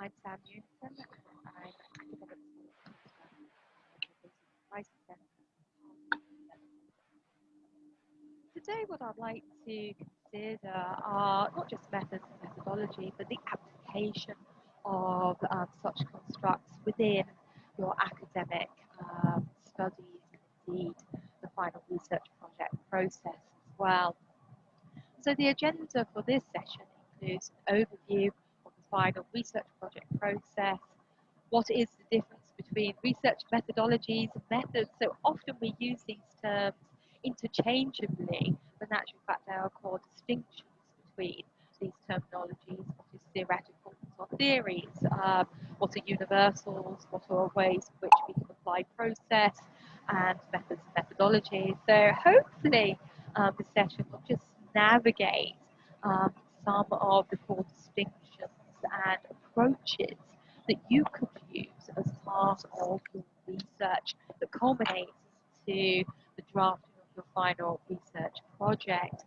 I'm Sam Newton, and I'm an academic vice president. Today, what I'd like to consider are not just methods and methodology, but the application of such constructs within your academic studies, and indeed the final research project process as well. So the agenda for this session includes an overview of the final research project process, what is the difference between research methodologies and methods. So often we use these terms interchangeably, but in actual fact there are core distinctions between these terminologies. What is theoretical, what are theories, what are universals, what are ways in which we can apply process, and methods and methodologies. So hopefully this session will just navigate some of the core distinctions and approaches that you could use as part of your research that culminates into the drafting of your final research project.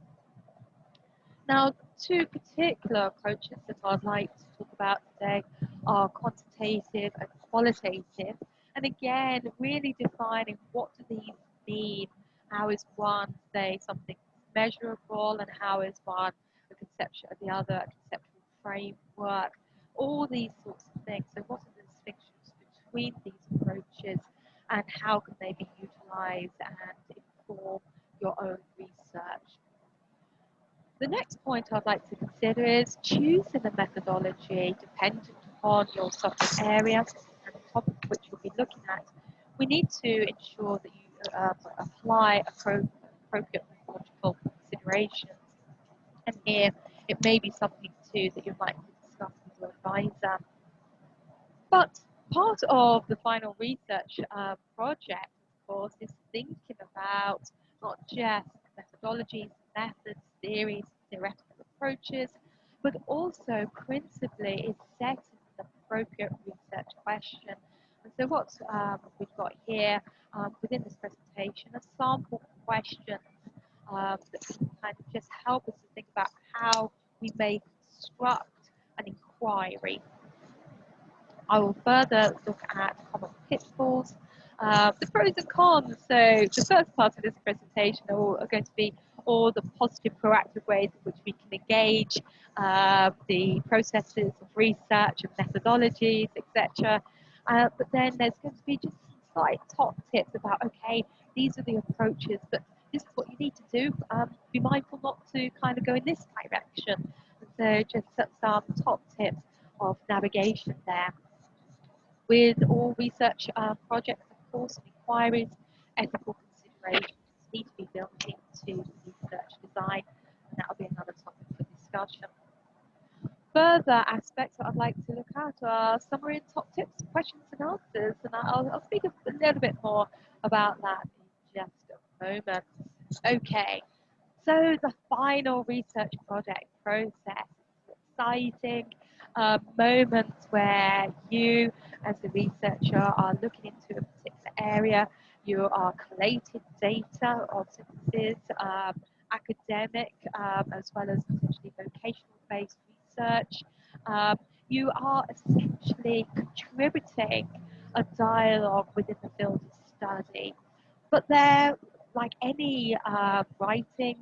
Now, two particular approaches that I'd like to talk about today are quantitative and qualitative. And again, really defining what do these mean? How is one, say, something measurable, and how is one a conception, the other a conceptual framework? All these sorts of things. So what are the distinctions between these approaches, and how can they be utilized and inform your own research? The next point I'd like to consider is choosing a methodology dependent upon your subject area and the topic which you'll be looking at. We need to ensure that you apply appropriate methodological considerations. And here, it may be something too that you might discuss with your advisor. But part of the final research project, of course, is thinking about not just methodologies, methods, theories, theoretical approaches, but also principally is setting an appropriate research question. And so what we've got here within this presentation are sample questions that can kind of just help us to think about how we may construct an inquiry. I will further look at common pitfalls, the pros and cons. So the first part of this presentation are going to be all the positive, proactive ways in which we can engage the processes of research and methodologies, etc. But then there's going to be just some slight top tips about, okay, these are the approaches, but this is what you need to do. Be mindful not to kind of go in this direction. And so just some top tips of navigation there. With all research projects, of course, and inquiries, ethical considerations need to be built into research design, and that will be another topic for discussion. Further aspects that I'd like to look at are summary and top tips, questions and answers, and I'll speak a little bit more about that in just a moment. Okay, so the final research project process is exciting. Moments where you, as a researcher, are looking into a particular area, you are collating data of synthesis, academic, as well as potentially vocational-based research. You are essentially contributing a dialogue within the field of study. But there, like any writing,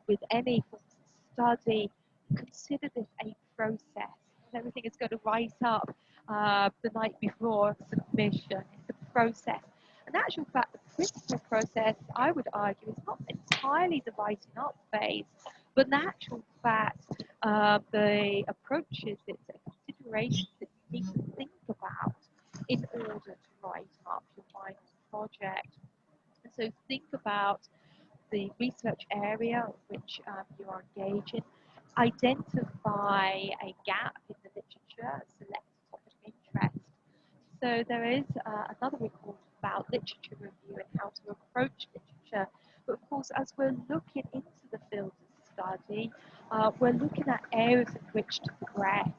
with any form of study, consider this a process. Everything is going to write up the night before submission. It's a process. In actual fact, the principal process, I would argue, is not entirely the writing up phase, but in actual fact, the approaches, it's a consideration that you need to think about in order to write up your final project. And so think about the research area in which you are engaging, identify a gap in the literature, select a topic of interest. So there is another report about literature review and how to approach literature. But of course, as we're looking into the field of study, we're looking at areas in which to progress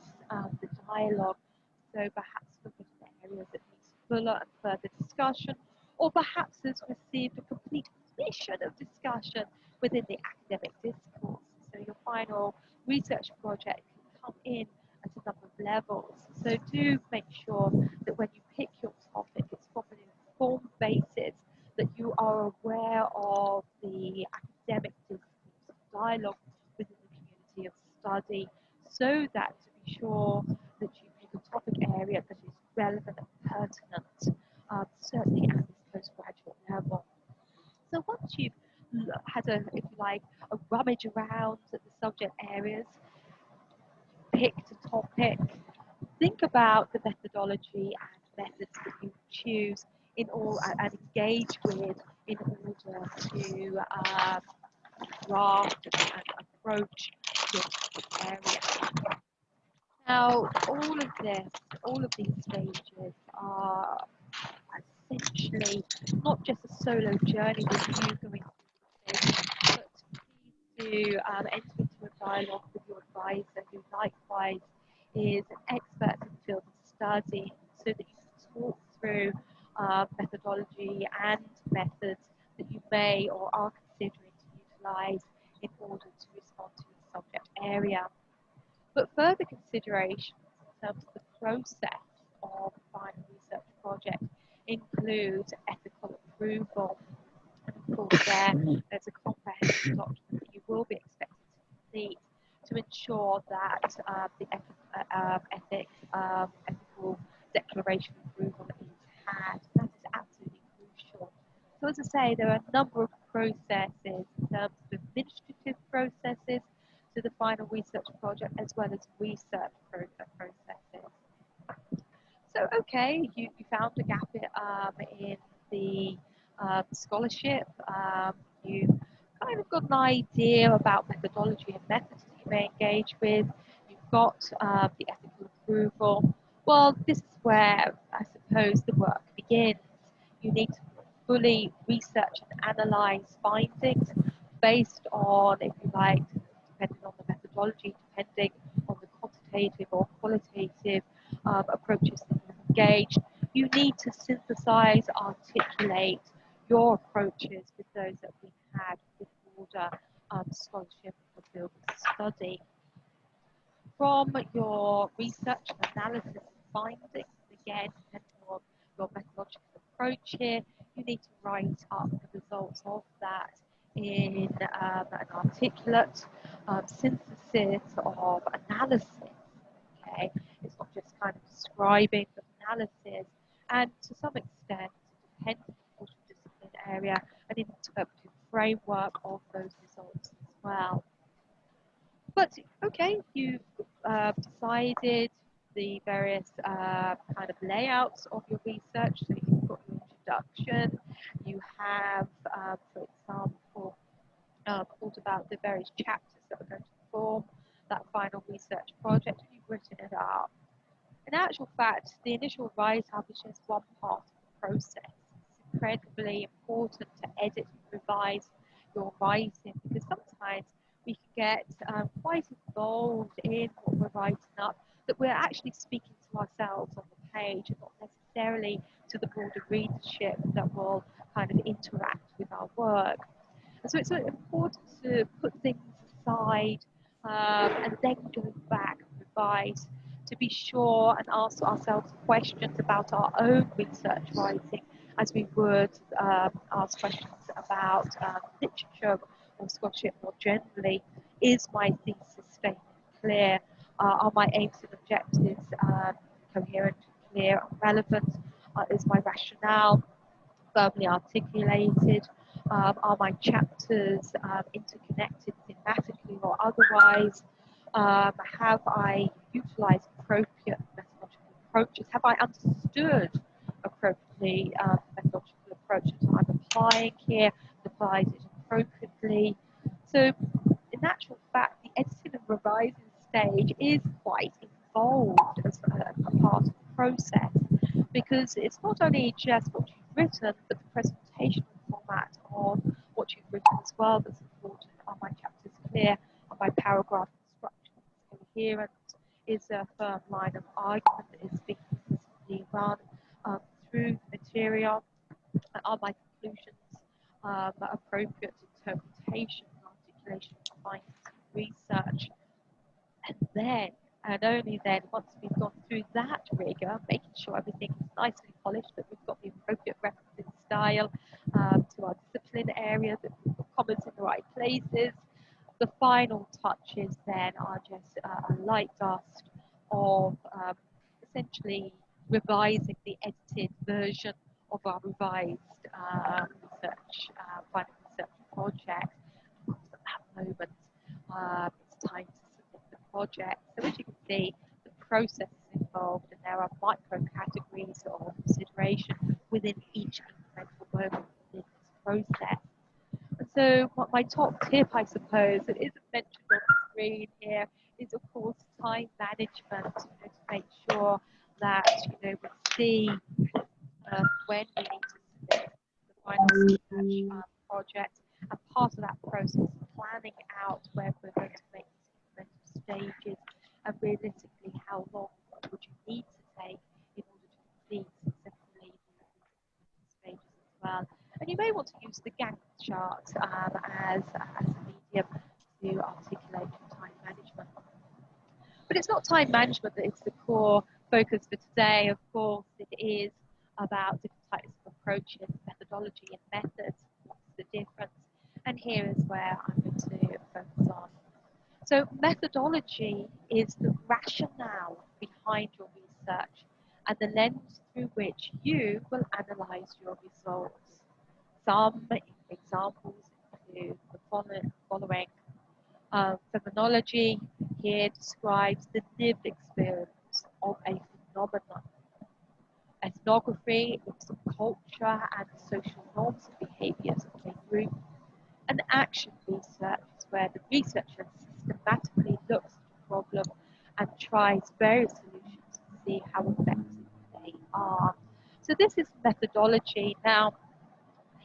the dialogue. So perhaps looking at areas that need fuller and further discussion, or perhaps has received a complete mission of discussion within the academic discourse. So your final research project can come in at a number of levels. So do make sure that when you pick your topic, it's from an informed basis, that you are aware of the academic discourse, dialogue within the community of study, so that to be sure that you pick a topic area that is relevant and pertinent, certainly at this postgraduate level. So once you've had a, if you like, a rummage around at the subject areas, picked a topic, think about the methodology and methods that you choose in all and engage with in order to draft and approach your area. Now, all of these stages are essentially not just a solo journey with you going through this, but please do enter into a dialogue with your advisor, who likewise is an expert in the field of study, so that you can talk through methodology and methods that you may or are considering to utilize in order to respond to the subject area. But further considerations in terms of the process of a final research project include ethical approval. And of course, there's a comprehensive document that you will be expected to complete to ensure that the ethical declaration of approval is had. That is absolutely crucial. So as I say, there are a number of processes in terms of administrative processes to the final research project, as well as research processes. So, okay, you found a gap in the scholarship. You kind of got an idea about methodology and methods that you may engage with. You've got the ethical approval. Well, this is where I suppose the work begins. You need to fully research and analyze findings based on, if you like, depending on the methodology, depending on the quantitative or qualitative approaches that you've engaged. You need to synthesize, articulate your approaches with those that we had with broader scholarship for field of study. From your research and analysis and findings, again, depending on your methodological approach here, you need to write up the results of that in an articulate synthesis of analysis. Okay, it's not just kind of describing, but analysis, and to some extent, depending on the discipline area, an interpretive framework of those results as well. But okay, you've decided the various kind of layouts of your research. So you've got your introduction, you have, for example, thought about the various chapters that are going to form that final research project, and you've written it up. In actual fact, the initial write-up is just one part of the process. It's incredibly important to edit and revise your writing, because sometimes we can get quite involved in what we're writing up, that we're actually speaking to ourselves on the page and not necessarily to the broader readership that will kind of interact with our work. And so it's important to put things aside and then go back and revise to be sure and ask ourselves questions about our own research writing, as we would ask questions about literature or scholarship more generally. Is my thesis statement clear? Are my aims and objectives coherent, clear, and relevant? Is my rationale firmly articulated? Are my chapters interconnected thematically or otherwise? Have I utilized appropriate methodological approaches? Have I understood appropriately the methodological approaches I'm applying here, applied it appropriately? So, in actual fact, the editing and revising stage is quite involved as a part of the process, because it's not only just what you've written, but the presentation format of what you've written as well that's important. Are my chapters clear? Are my paragraph instructions coherent? Is there a firm line of argument that is being consistently run through the material? Are my conclusions appropriate interpretation and articulation of findings and research? And then, And only then, once we've gone through that rigor, making sure everything is nicely polished, that we've got the appropriate referencing style to our discipline area, that we've got comments in the right places, the final touches then are just a light dust of essentially revising the edited version of our revised final research project. Of course, at that moment, it's time to submit the project. So as you can see, the process is involved, and there are micro categories of consideration within each incremental moment within this process. And so my top tip, I suppose, that isn't mentioned on the screen here, is of course time management, to make sure that we see when we need to submit the final research project, and part of that process, planning out where we're going to make these incremental stages, and realistically how long would you need to take in order to complete successfully these stages as well. And you may want to use the Gantt chart as a medium to articulate your time management. But it's not time management that is the core focus for today. Of course, it is about different types of approaches, methodology and methods. What's the difference? And here is where I'm going to focus on. So methodology is the rationale behind your research and the lens through which you will analyze your results. Some examples include the following. Phenomenology here describes the lived experience of a phenomenon. Ethnography looks at culture and social norms and behaviours of a group. And action research is where the researcher systematically looks at a problem and tries various solutions to see how effective they are. So this is methodology. Now,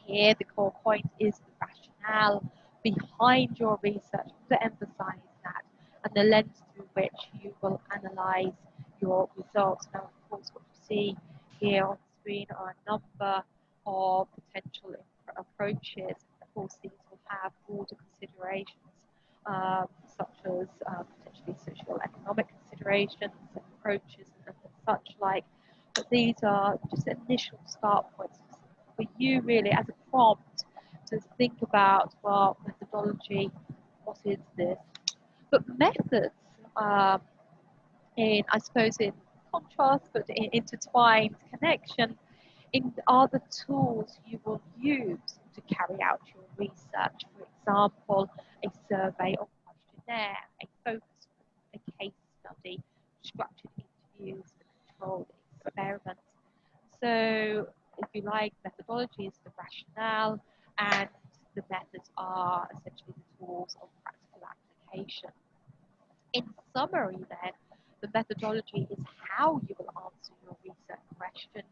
here the core point is the rationale behind your research, to emphasize that, and the lens through which you will analyze your results. Now, of course, what you see here on the screen are a number of potential approaches. Of course, these will have broader considerations, such as potentially social economic considerations and approaches and such like. But these are just initial start points for you, really, as a prompt to think about, well, methodology, what is this? But methods, I suppose in contrast, but in intertwined connection, are the tools you will use to carry out your research. For example, a survey or questionnaire, a focus group, a case study, structured interviews, a controlled experiment. So, if you like, methodology is the rationale, and the methods are essentially the tools of practical application. In summary, then, the methodology is how you will answer your research question,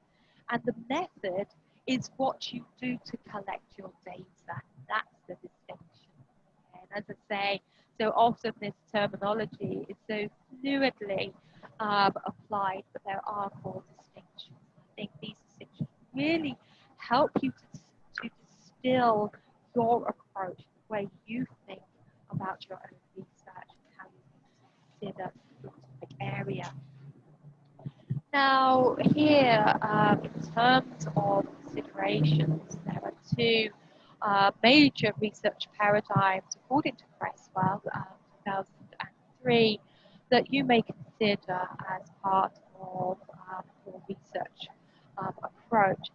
and the method is what you do to collect your data. That's the distinction. And as I say, so often this terminology is so fluidly applied, but there are core distinctions. I think these distinctions really help you to distill your approach, the way you think about your own research and how you consider your topic area. Now, here, in terms of considerations, there are two major research paradigms, according to Cresswell, 2003, that you may consider as part of your research approach: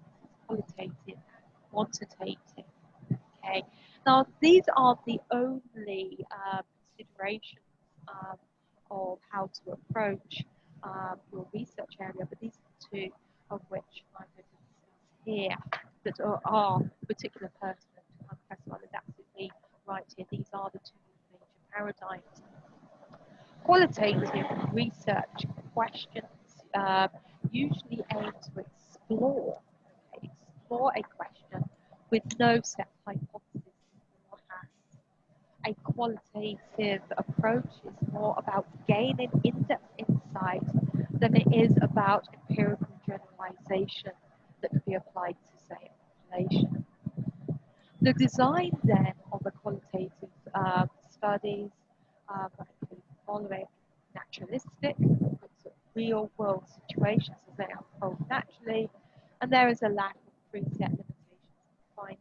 qualitative and quantitative. Okay. Now, these aren't the only considerations of how to approach your research area, but these are two of which I'm going to discuss here that are particularly pertinent. Cresswell is absolutely right here. These are the two major paradigms. Qualitative research questions usually aim to explore a question with no set hypothesis beforehand. A qualitative approach is more about gaining in-depth insight than it is about empirical generalization that can be applied to, say, a population. The design then of a qualitative studies include the following: naturalistic, looks at real world situations as they unfold naturally, and there is a lack of preset limitations and findings.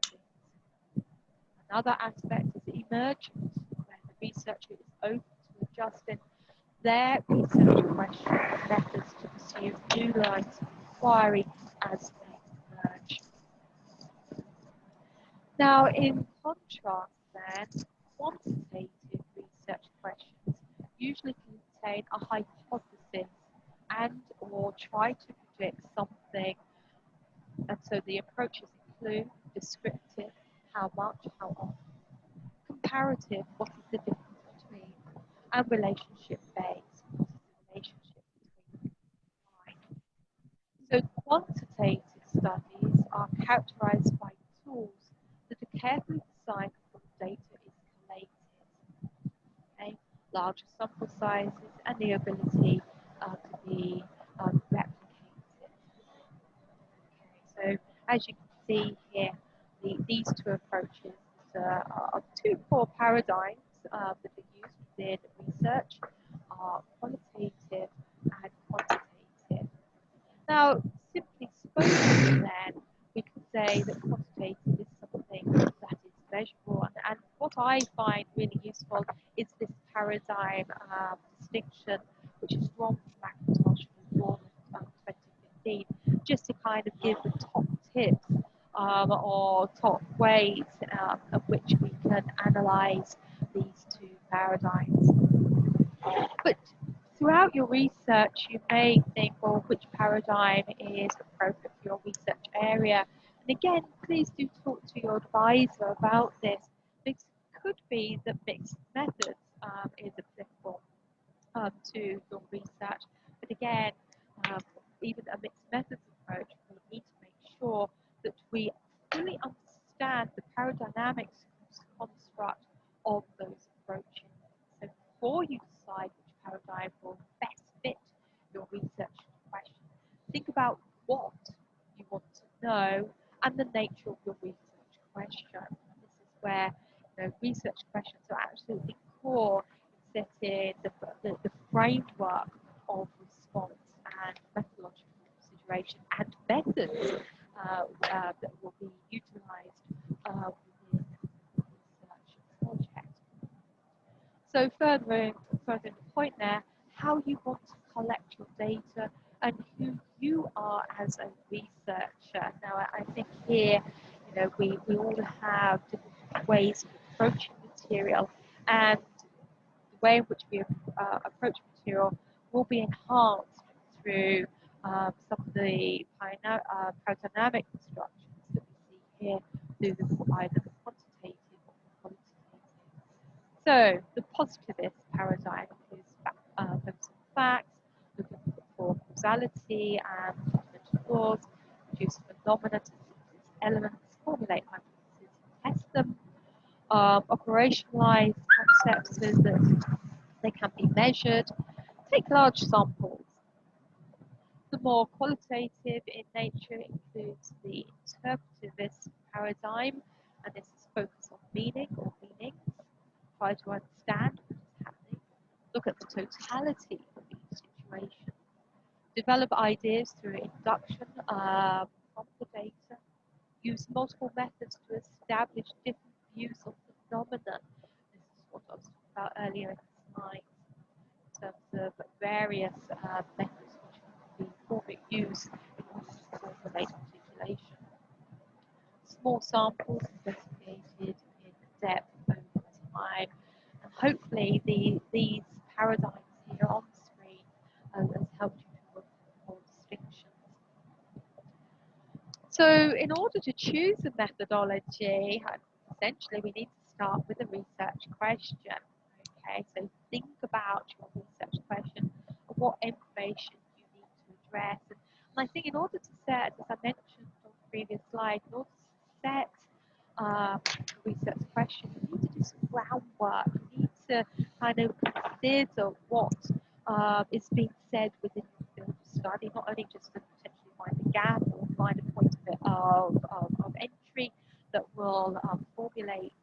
Another aspect is emergent, where the researcher is open to adjusting their research questions and methods to pursue new lines of inquiry as they emerge. Now, in contrast, then, quantitative research questions usually contain a hypothesis and or try to predict something, and so the approaches include descriptive, how much, how often, comparative, what is the difference between, and relationship based, what is the relationship between line. So quantitative studies are characterized by tools that are carefully designed before the data is collated. Okay? Larger sample sizes and the ability to be replicated. Okay, so as you can see here, these two approaches are two core paradigms that are used within research are qualitative and quantitative. Now, simply spoken, then, we could say that quantitative is something that is measurable. And what I find really useful is this paradigm distinction, which is drawn from McIntosh report of 2015, just to kind of give the top tips or top ways of which we can analyze these two paradigms. But throughout your research, you may think, well, which paradigm is appropriate for your research area? And again, please do talk to your advisor about this. It could be that mixed methods is applicable to your research. But again, even a mixed methods approach, we need to make sure that we fully understand the paradigmatics construct of those approaches. So before you decide which paradigm will best fit your research question, think about what you want to know and the nature of your research question. And this is where research questions are absolutely core in setting the framework of response and methodological consideration and methods that will be utilized within the research project. So further the point there, how you want to collect your data and who you are as a researcher. Now, I think here, we all have different ways of approaching material, and the way in which we approach material will be enhanced through some of the paradigmatic constructions that we see here through either the quantitative or the qualitative. So the positivist paradigm is focused on facts, looking for causality and fundamental laws, produce phenomena to synthesize elements, formulate hypotheses, test them, operationalize concepts so that they can be measured, take large samples. The more qualitative in nature includes the interpretivist paradigm, and this is focused on meaning or meanings, try to understand what is happening, look at the totality of each situation, develop ideas through induction from the data, use multiple methods to establish different views of the phenomenon. This is what I was talking about earlier in the slide, in terms of various methods which can be used in order to formulate articulation. Small samples investigated in depth over time, and hopefully these paradigms here on the screen has helped you to look for distinctions. So in order to choose a methodology, essentially we need to start with a research question. Okay, so think about your research question and what information you need to address. And I think in order to set, as I mentioned on the previous slide, in order to set a research question, you need to do some groundwork. You need to kind of consider what is being said within your field of study, not only just to potentially find a gap or find a point of entry that will formulate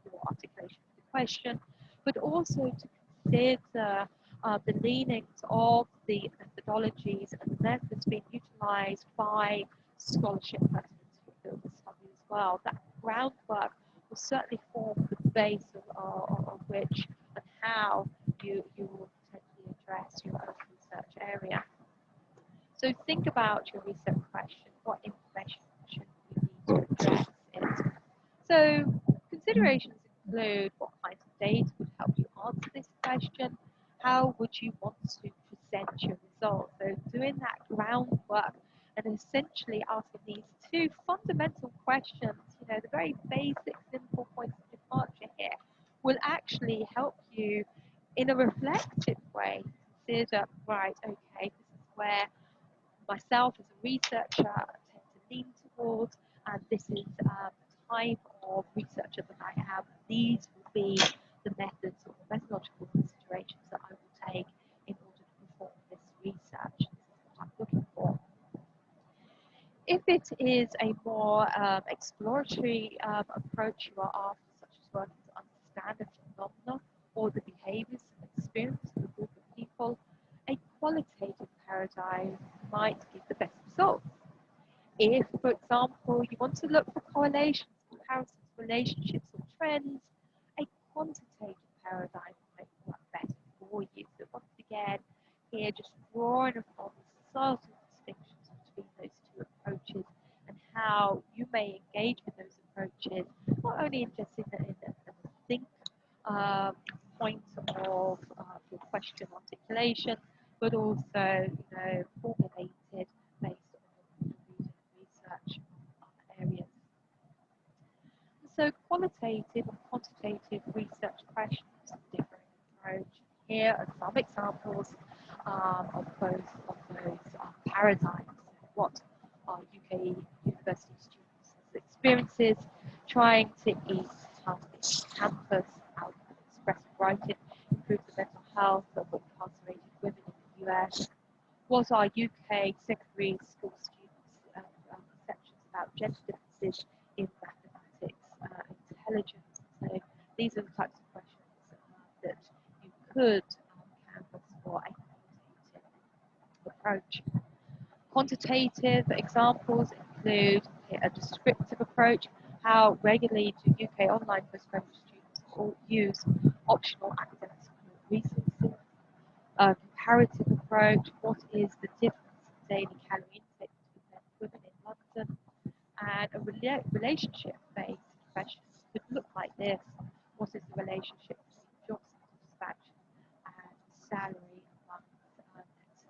your articulation of the question, but also to consider the leanings of the methodologies and the methods being utilised by scholarship persons who build the study as well. That groundwork will certainly form the base of which and how you will potentially address your own research area. So think about your research question. What information should you need to address it? So considerations include what kinds of data would help you answer this question. How would you want to present your results? So doing that groundwork and essentially asking these two fundamental questions, the very basic, simple points of departure here, will actually help you in a reflective way consider, right, okay, this is where myself as a researcher tend to lean towards, and this is the type of researcher that I am. These will be the methods or the methodological considerations that I will take in order to perform this research. This is what I'm looking for. If it is a more exploratory approach you are after, such as working to understand a phenomenon or the behaviours and experience of a group of people, a qualitative paradigm might give the best results. If, for example, you want to look for correlations, comparisons, relationships, or trends, a quantitative paradigm might work better for you. So once again, here just drawing upon the subtle distinctions between those two approaches and how you may engage with those approaches, not only in just in the think point of your question articulation, but also formulated based on research areas. So qualitative and quantitative research questions differ in approach. Here are some examples of both of those paradigms. What are UK university students' experiences trying to eat healthy campus, out of expressive writing, improve the mental health of incarcerated women in the US? What are UK secondary school students' perceptions about gender differences in mathematics, intelligence? So these are the types of questions that you could canvass for a quantitative approach. Quantitative examples include a descriptive approach. How regularly do UK online postgraduate students use optional academic support resources? A comparative approach. What is the difference in daily calorie intake between men and women in London? And a relationship-based question could look like this. What is the relationship between job satisfaction and salary amongst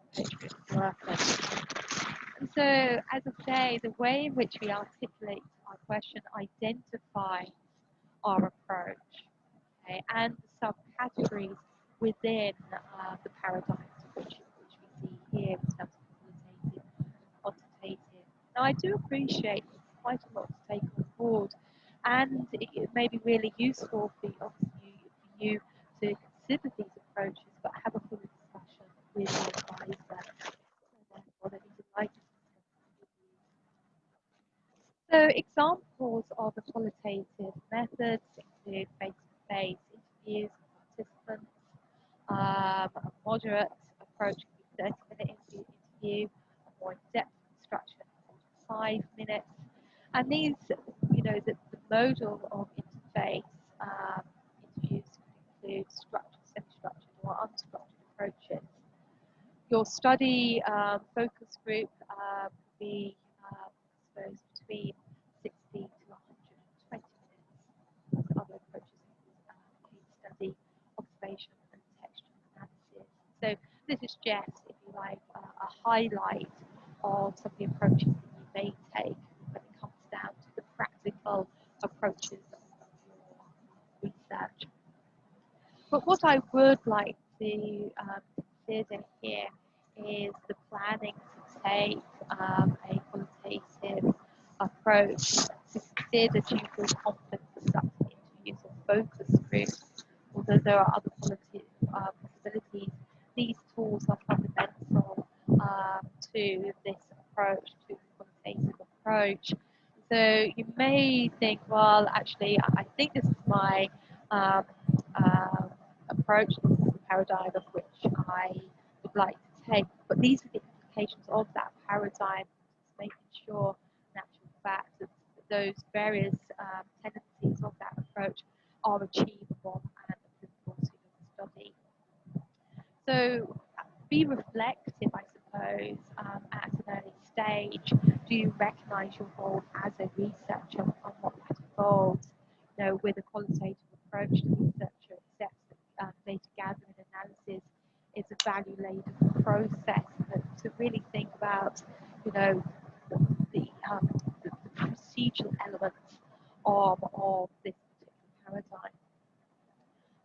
expatriate workers? And so, as I say, the way in which we articulate our question identifies our approach, okay, and the subcategories within the paradigms which we see here in terms of qualitative and quantitative. Now, I do appreciate there's quite a lot to take on board, and it may be really useful for you to consider these approaches, but have a full discussion with your advisor. So examples of the qualitative methods include face-to-face interviews with participants. A moderate approach can be 30-minute interview, a more in-depth structure 45 minutes. And these, the modal of interface interviews could include structured, semi-structured, or unstructured approaches. Your study focus group could be, I suppose, between 60 to 120 minutes. Other approaches include case study, observation, and textual analysis. So this is just, if you like, a highlight of some of the approaches that you may take when it comes down to the practical approaches of your research. But what I would like to consider here is the planning to take a qualitative approach to consider that you feel confident conducting interviews or focus groups. Although there are other possibilities, these tools are fundamental to this approach, to the qualitative approach. So you may think, well, actually, I think this is my approach, this is the paradigm of which I would like to take. But these are the implications of that paradigm, making sure, in actual fact, that those various tendencies of that approach are achievable and applicable to the study. So be reflective, I suppose, at an early stage. Do you recognise your role as a researcher and what that involves? You know, with a qualitative approach, the researcher accepts that data gathering and analysis is a value-laden process. But to really think about, you know, the procedural elements of this particular paradigm.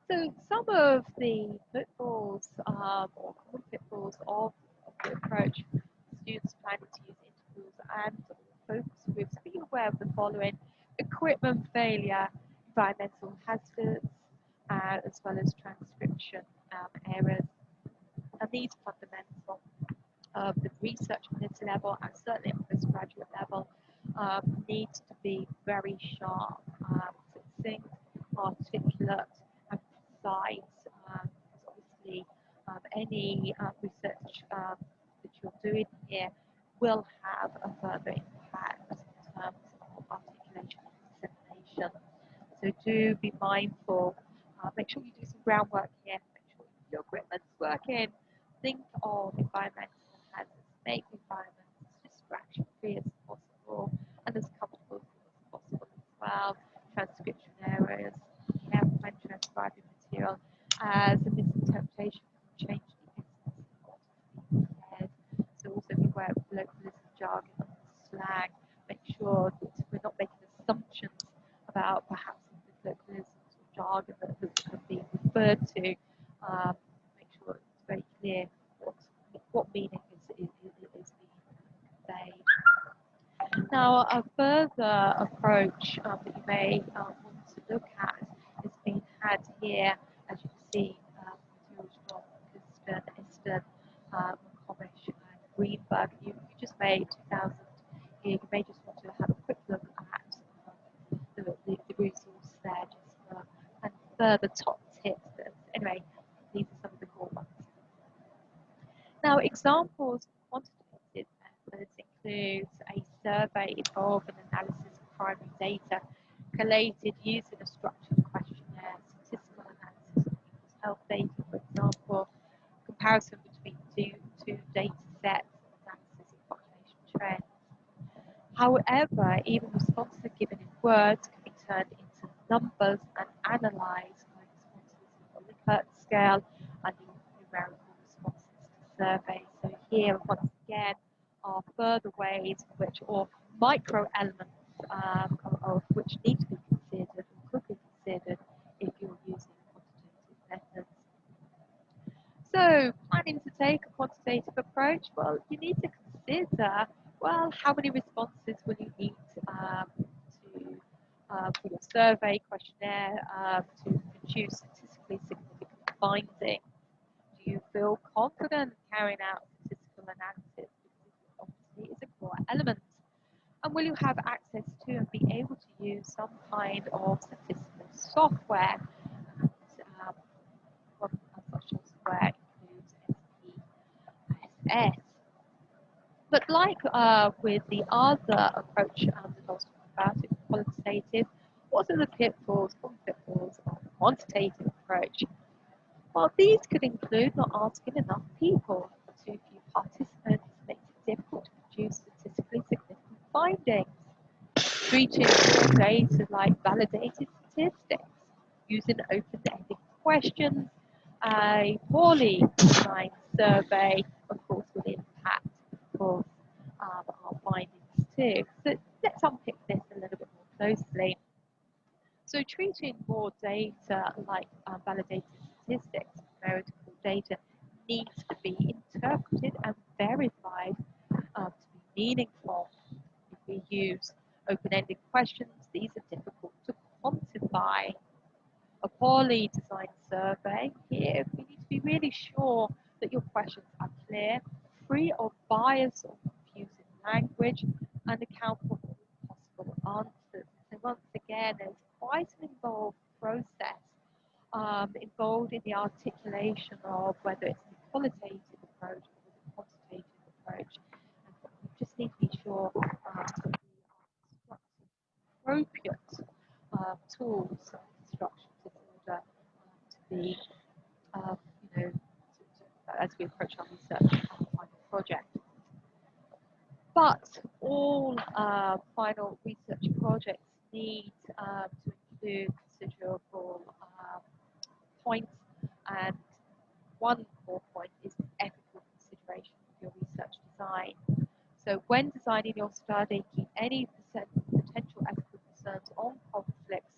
So some of the pitfalls or common pitfalls of the approach, students planning to use interviews and focus groups, be aware of the following: equipment failure, environmental hazards, as well as transcription errors. And these are fundamental. The research on this level and certainly on postgraduate level needs to be very sharp, succinct, articulate, and precise. Because obviously, any research that you're doing here will have a further impact in terms of articulation and dissemination. So do be mindful. Make sure you do some groundwork here. Make sure your equipment's working. Think of environmental hazards. Make the environment as distraction-free as possible and as comfortable as possible as well. Transcription errors. Careful when transcribing material, as a misinterpretation can change the essence of what is said. So also beware of colloquialism, jargon, and slang. Make sure that we're not making assumptions about perhaps the colloquialisms or jargon that have been referred to. Make sure it's very clear what meaning is being conveyed. Now, a further approach that you may want to look at is being had here, as you can see, materials from Easton, McComish, and Greenberg. You just made 2000 here. You may just want to have a quick look at the resource there, just and further top tips. Anyway, these are some of the core ones. Now, examples of quantitative methods include a survey involving analysis of primary data collated using a structured questionnaire, statistical analysis of people's health data, for example, comparison between two data sets, analysis of population trends. However, even responses given in words can be turned into numbers and analysed by responses on the Likert scale and numerical responses to surveys. So here, once again, are further ways in which, or micro elements of which need to be considered and could be considered if you're using quantitative methods. So, planning to take a quantitative approach, well, you need to consider, well, how many responses will you need for your survey questionnaire to produce statistically significant findings? Do you feel confident carrying out statistical analysis? Because obviously it's a core element. And will you have access to and be able to use some kind of statistical software? And one such software includes SPSS. But like with the other approach that I was talking about, it's qualitative, what are the pitfalls of the quantitative approach? Well, these could include not asking enough people, too few participants makes it difficult to produce statistically significant findings, treating data like validated statistics, using open-ended questions, a poorly designed survey, of course, will impact, of course, our findings too. So let's unpick this a little bit more closely. So treating more data like validated statistics, numerical data, needs to be interpreted and verified to be meaningful. If we use open-ended questions, these are difficult to quantify. A poorly designed survey, here we need to be really sure that your questions are clear, free of bias or confusing language, and account for all possible answers. So once again, there's quite an involved process involved in the articulation of whether it's the qualitative approach or the quantitative approach. And we just need to be sure that we are constructing appropriate tools and instructions in order to be, as we approach our research final project. But all final research projects need to include considerable points, and one more point is the ethical consideration of your research design. So when designing your study, keep any potential ethical concerns on conflicts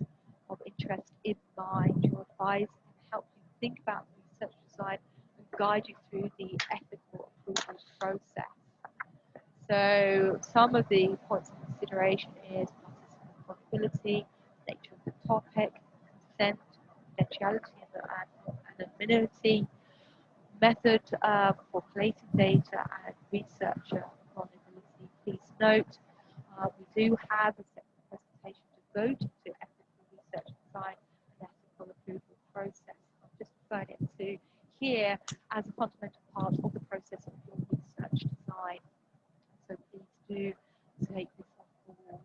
of interest in mind. Your advice can help you think about the research design and guide you through the ethical approval process. So some of the points of consideration is participant accountability, nature of the topic, consent, confidentiality and anonymity, method for collating data and researcher vulnerability. Please note, we do have a separate presentation devoted to ethical research design and ethical approval process. I'm just referring it to here as a fundamental part of the process of your research design. So please do take this on board.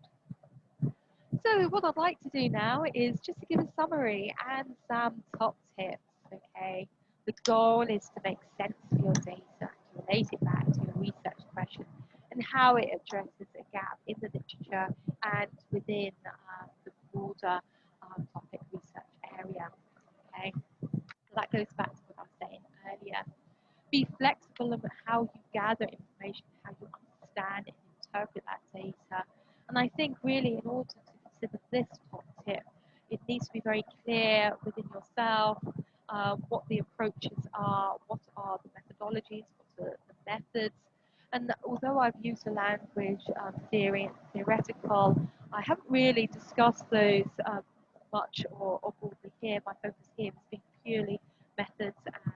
So what I'd like to do now is just to give a summary and some top tips, okay? The goal is to make sense of your data, to relate it back to your research question and how it addresses a gap in the literature and within the broader topic research area, okay? So that goes back to what I was saying earlier. Be flexible about how you gather information, how you understand and interpret that data. And I think really in order to consider this top tip, it needs to be very clear within yourself what the approaches are, what are the methodologies, what are the methods. And although I've used the language theory and theoretical, I haven't really discussed those much or broadly here. My focus here has been purely methods and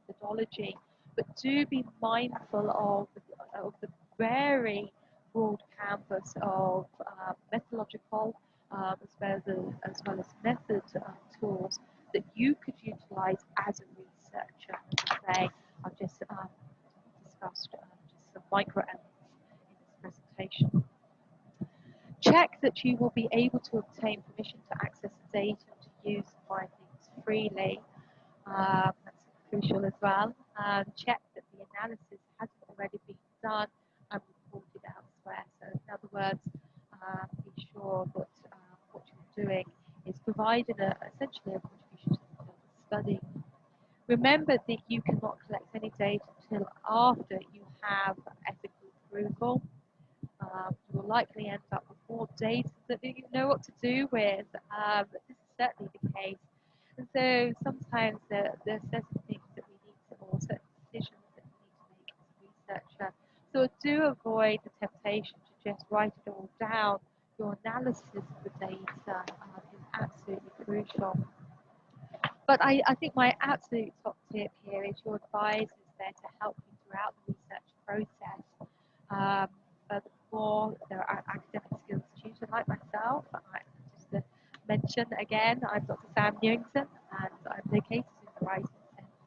methodology, but do be mindful of the very broad canvas of methodological as well as method tools that you could utilize as a researcher. As I say, I've just discussed just some micro elements in this presentation. Check that you will be able to obtain permission to access the data to use the findings freely. That's crucial as well. Check that the analysis hasn't already been done and reported elsewhere. So in other words, be sure that what you're doing is providing essentially a contribution to the study. Remember that you cannot collect any data until after you have ethical approval. You will likely end up with more data that you know what to do with. This is certainly the case. And so sometimes there are certain things that we need to, or certain decisions that we need to make as a researcher. So do avoid the temptation to just write it all down. Your analysis of the data is absolutely crucial. But I think my absolute top tip here is your advisor is there to help you throughout the research process. Furthermore, there are academic skills tutors like myself. Just to mention again, I'm Dr. Sam Newington and I'm located in the Writing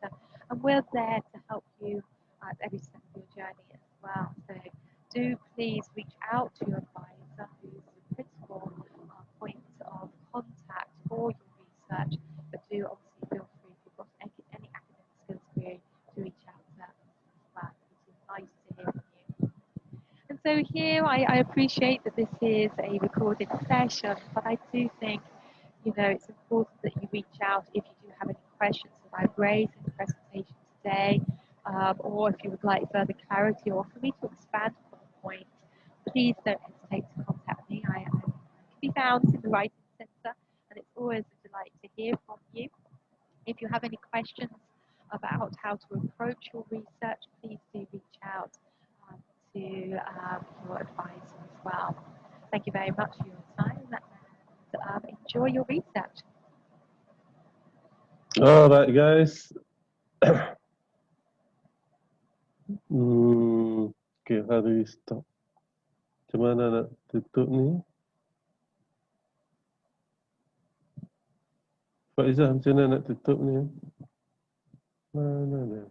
Centre, and we're there to help you at every step of your journey as well. So do please reach out to your advisor, who is the principal point of contact for your research, but do obviously feel free if you've got any academic skills query to reach out to them as well. It's nice to hear from you. And so here I appreciate that this is a recorded session, but I do think, it's important that you reach out if you do have any questions that I've raised in the presentation today, or if you would like further clarity or for me to expand upon a point, please don't hesitate to contact me. I can be found in the Writing Centre, and it's always a delight to hear from you. If you have any questions about how to approach your research, please do reach out to your advisor as well. Thank you very much for your time and enjoy your research. All right, guys. Okay, how do we stop? Macam mana nak tutup ni? Faizah, macam mana nak tutup ni? Mana dia?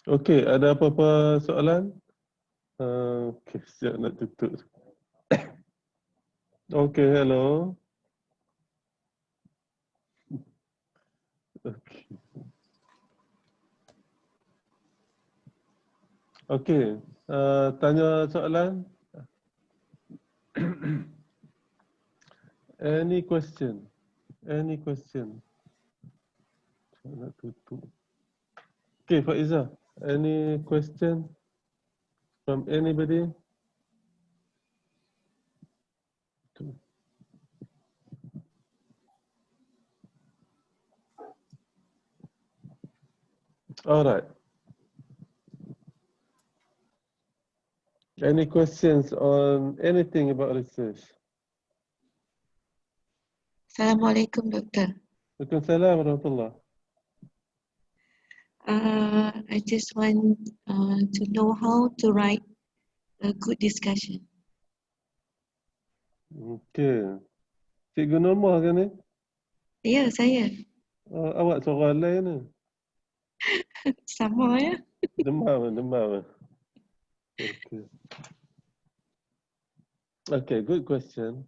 Okey, ada apa-apa soalan? Okey, siap nak tutup. Okey, hello. Okey. Okey, tanya soalan? Any question? Any question? Nak tutup. Okay, Faizah, any question from anybody? All right. Any questions on anything about research? Assalamualaikum, Doctor. Waalaikumsalam warahmatullah. I just want to know how to write a good discussion. Okay. Cikgu Norma kan ni? Ya, saya. Awak seorang lain ni? Sama ya. Demam. Okay. Okay, good question.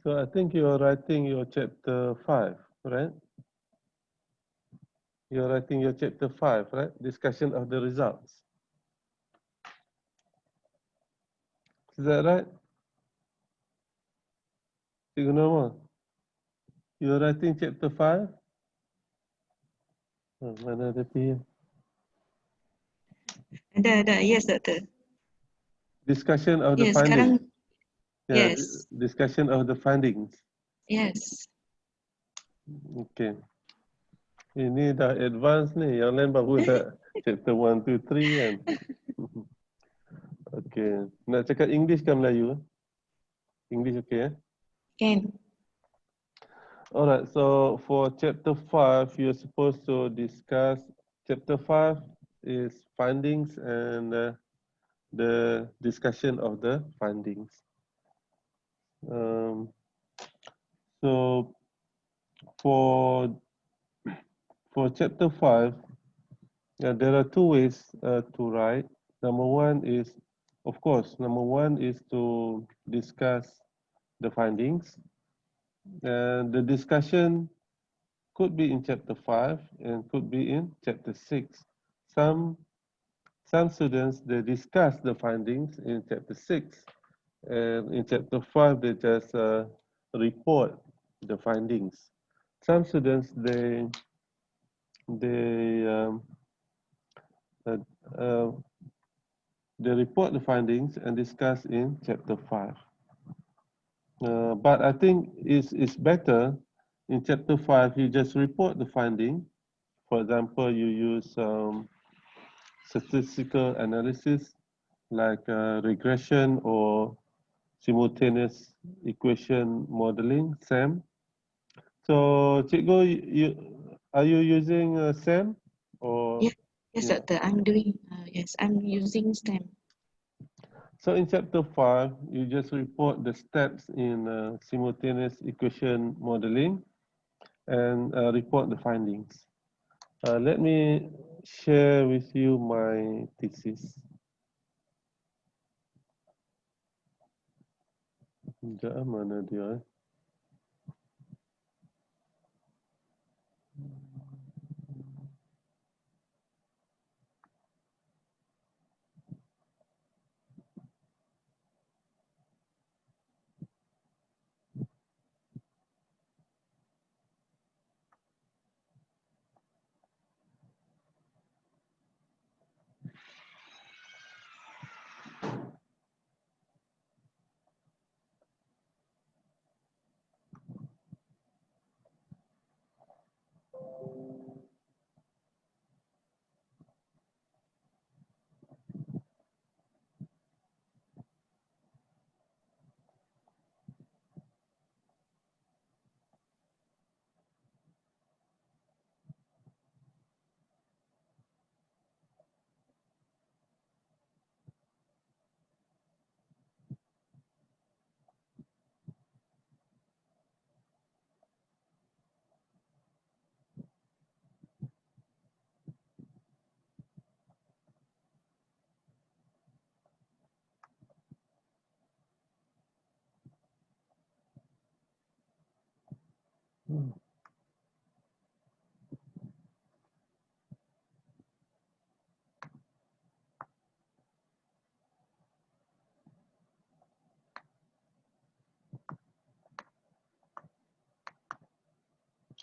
So I think you are writing your chapter 5, right? You are writing your chapter 5, right? Discussion of the results. Is that right? Cikgu Norma? You are writing chapter 5? Mana ada pergi? Ada. Yes, Doctor. Discussion of the Yes, findings. sekarang. Yeah, Yes. discussion of the findings. Yes. Okay. Ini dah advance ni. Yang lain baru nak chapter 1, 2, 3 kan. Okay. Nak cakap English ke Melayu? English okay eh? Can. Alright, so for chapter 5, you're supposed to discuss, chapter 5 is findings and the discussion of the findings. So for chapter 5, there are two ways to write. Number one is to discuss the findings. And the discussion could be in chapter 5 and could be in chapter 6. Some students, they discuss the findings in chapter 6. And in chapter 5, they just report the findings. Some students, they report the findings and discuss in chapter 5. But I think it's better in chapter 5, you just report the finding. For example, you use statistical analysis like regression or simultaneous equation modeling, SAM. So, Cikgu, are you using SAM? Or Yes, Doctor. I'm doing. Yes, I'm using STEM. So in chapter 5, you just report the steps in simultaneous equation modeling and report the findings. Let me share with you my thesis. Sekejap, mana dia?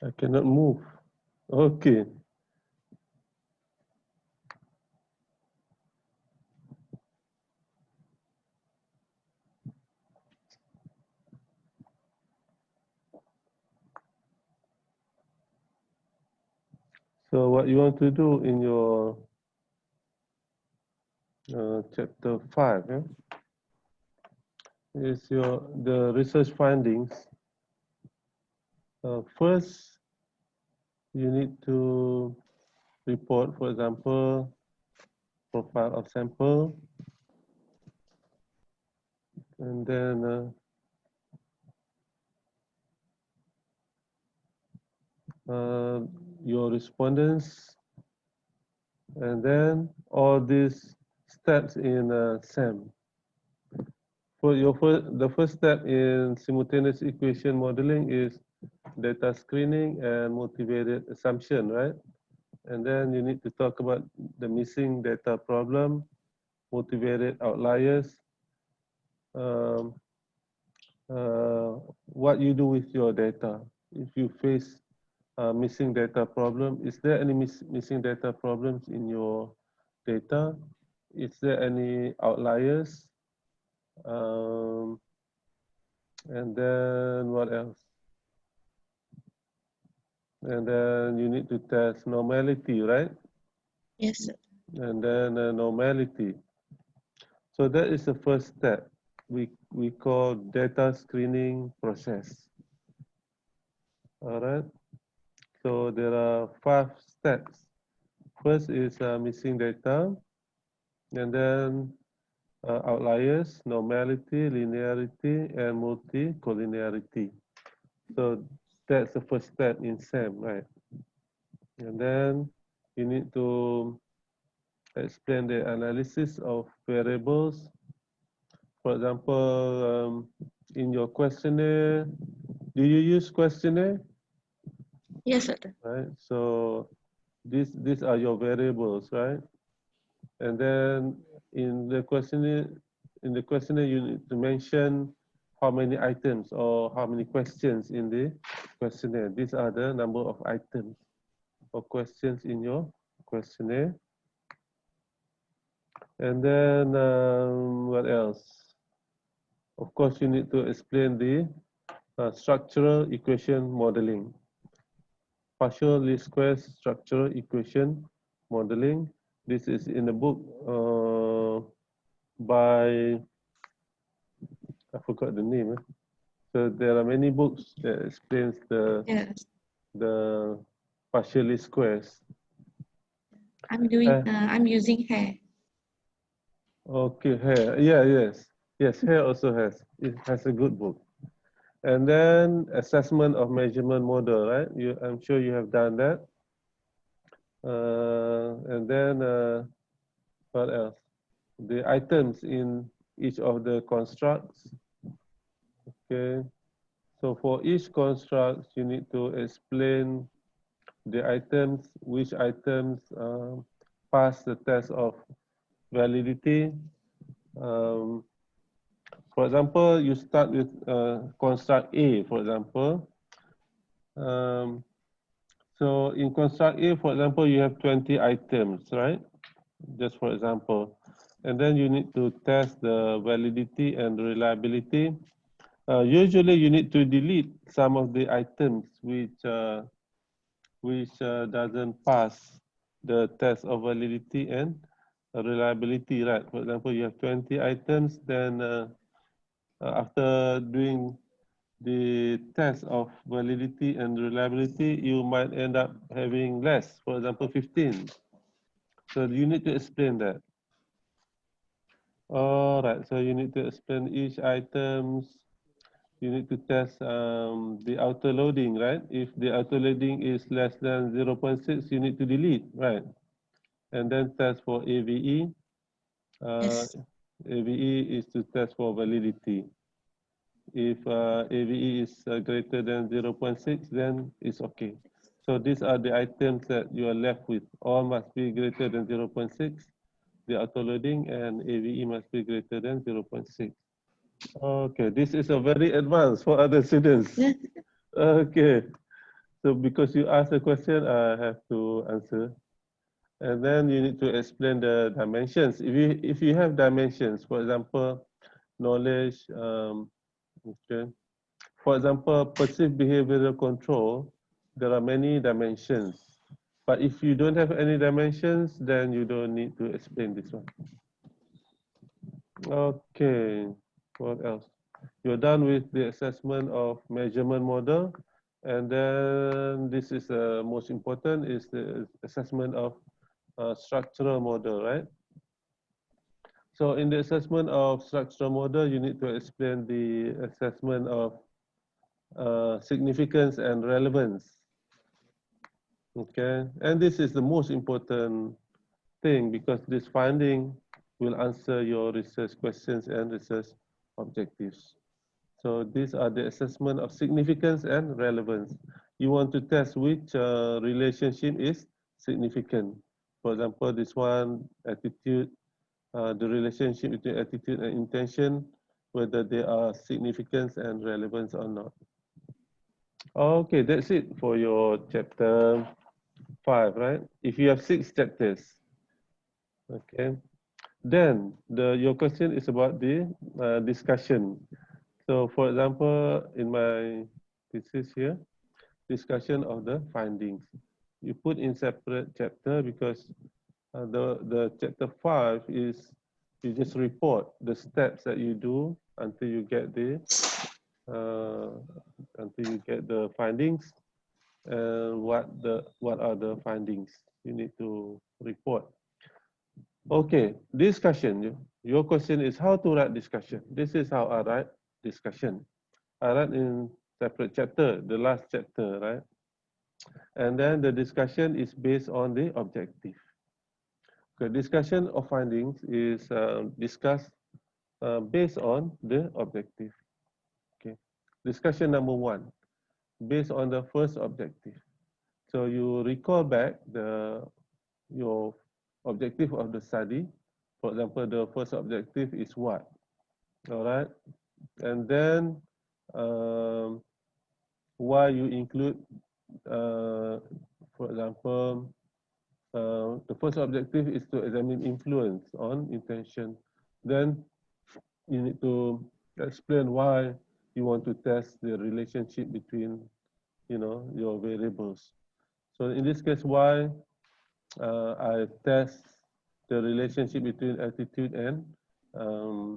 I cannot move. Okay. So what you want to do in your chapter 5, yeah, is the research findings. First, you need to report, for example, profile of sample, and then your respondents, and then all these steps in SAM. For the first step in simultaneous equation modeling is data screening and motivated assumption, right? And then you need to talk about the missing data problem, motivated outliers, um, what you do with your data. If you face missing data problem, is there any missing data problems in your data? Is there any outliers? And then what else? And then you need to test normality, right? Yes, sir. And then normality. So that is the first step. We call data screening process. All right. So there are 5 steps. First is missing data, and then outliers, normality, linearity, and multicollinearity. So that's the first step in SAM, right? And then you need to explain the analysis of variables. For example, in your questionnaire, do you use questionnaire? Yes, sir. Right. So these are your variables, right? And then in the questionnaire, you need to mention how many items or how many questions in the questionnaire. These are the number of items or questions in your questionnaire. And then what else? Of course, you need to explain the structural equation modeling. Partial least squares structural equation modeling. This is in a book by, I forgot the name. So there are many books that explains Yes. the partial least squares. I'm using hair. Okay, hair. Yeah, yes, hair also it has a good book. And then assessment of measurement model, right? I'm sure you have done that. And then what else? The items in each of the constructs. Okay. So for each construct, you need to explain the items, which items pass the test of validity. For example, you start with construct A, for example. So in construct A, for example, you have 20 items, right? Just for example. And then you need to test the validity and reliability. Usually you need to delete some of the items which doesn't pass the test of validity and reliability, right? For example, you have 20 items, then after doing the test of validity and reliability, you might end up having less, for example, 15. So you need to explain that. All right, so you need to explain each items. You need to test the auto loading, right? If the auto loading is less than 0.6, you need to delete, right? And then test for AVE. Yes. AVE is to test for validity. If AVE is greater than 0.6, then it's okay. So these are the items that you are left with. All must be greater than 0.6, the auto-loading, and AVE must be greater than 0.6. Okay, this is a very advanced for other students. Okay, so because you asked a question, I have to answer. And then you need to explain the dimensions. If you have dimensions, for example, knowledge, okay. For example, perceived behavioral control, there are many dimensions. But if you don't have any dimensions, then you don't need to explain this one. Okay, what else? You're done with the assessment of measurement model. And then this is most important is the assessment of structural model, right? So in the assessment of structural model, you need to explain the assessment of significance and relevance. Okay, and this is the most important thing because this finding will answer your research questions and research objectives. So these are the assessment of significance and relevance. You want to test which relationship is significant. For example, this one, attitude, the relationship between attitude and intention, whether they are significance and relevance or not. Okay, that's it for your chapter 5, right? If you have 6 chapters, okay. Then your question is about the discussion. So for example, in my thesis here, discussion of the findings. You put in separate chapter because the chapter 5 is you just report the steps that you do until you get the findings. What are the findings you need to report. Okay, discussion. Your question is how to write discussion. This is how I write discussion. I write in separate chapter, the last chapter, right? And then the discussion is based on the objective. The discussion of findings is discussed based on the objective. Okay. Discussion number 1, based on the first objective. So you recall back your objective of the study. For example, the first objective is what? All right. And then why you include, for example, the first objective is to examine influence on intention. Then you need to explain why you want to test the relationship between, your variables. So in this case, why I test the relationship between attitude and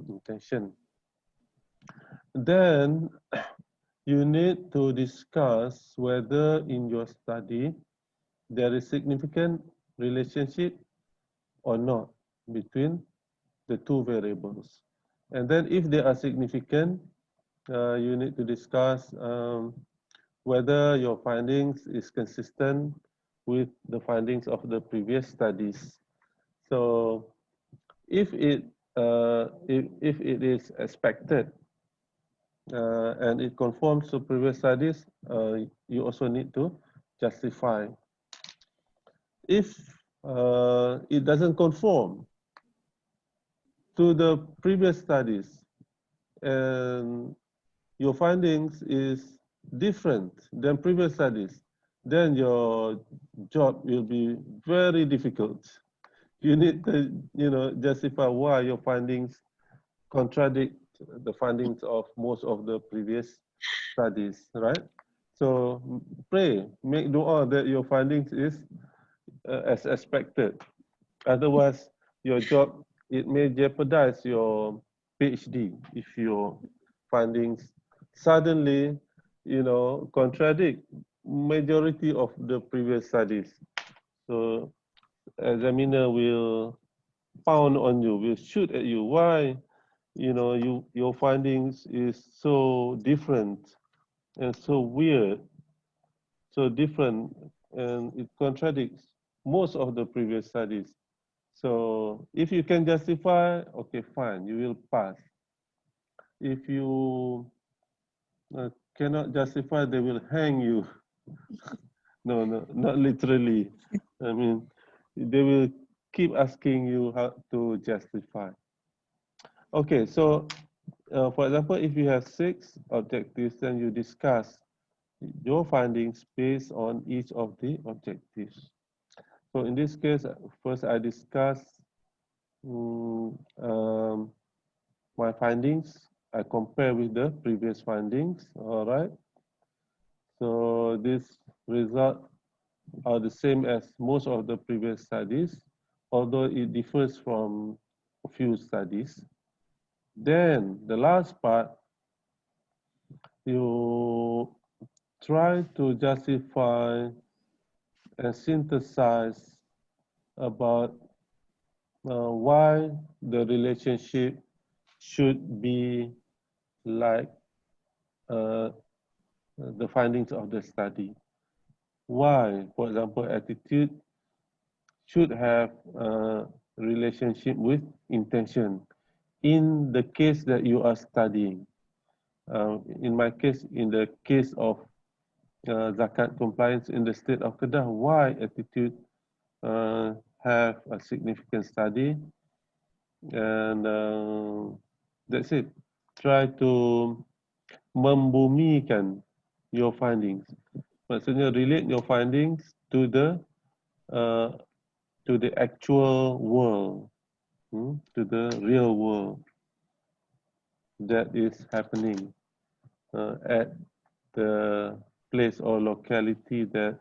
intention. Then you need to discuss whether in your study there is significant relationship or not between the two variables. And then if they are significant, you need to discuss whether your findings is consistent with the findings of the previous studies. So if it is expected and it conforms to previous studies, you also need to justify. If it doesn't conform to the previous studies and your findings is different than previous studies, then your job will be very difficult. You need to, justify why your findings contradict the findings of most of the previous studies, right? So pray, make dua that your findings is as expected. Otherwise, your job, it may jeopardize your PhD if your findings suddenly, contradict majority of the previous studies. So examiner will pound on you, will shoot at you. Why, your findings is so different and so weird, so different, and it contradicts most of the previous studies. So if you can justify, okay, fine, you will pass. If you cannot justify, they will hang you. No, not literally. I mean, they will keep asking you how to justify. Okay, so for example, if you have 6 objectives, then you discuss your findings based on each of the objectives. So in this case, first I discuss my findings. I compare with the previous findings. All right. So this result are the same as most of the previous studies, although it differs from a few studies. Then the last part, you try to justify and synthesize about why the relationship should be like uh, the findings of the study. Why, for example, attitude should have a relationship with intention in the case that you are studying. In my case, in the case of zakat compliance in the state of Kedah, why attitude have a significant study, and that's it. Try to membumikan your findings. Maksudnya relate your findings to uh, the actual world, to the real world that is happening at the place or locality that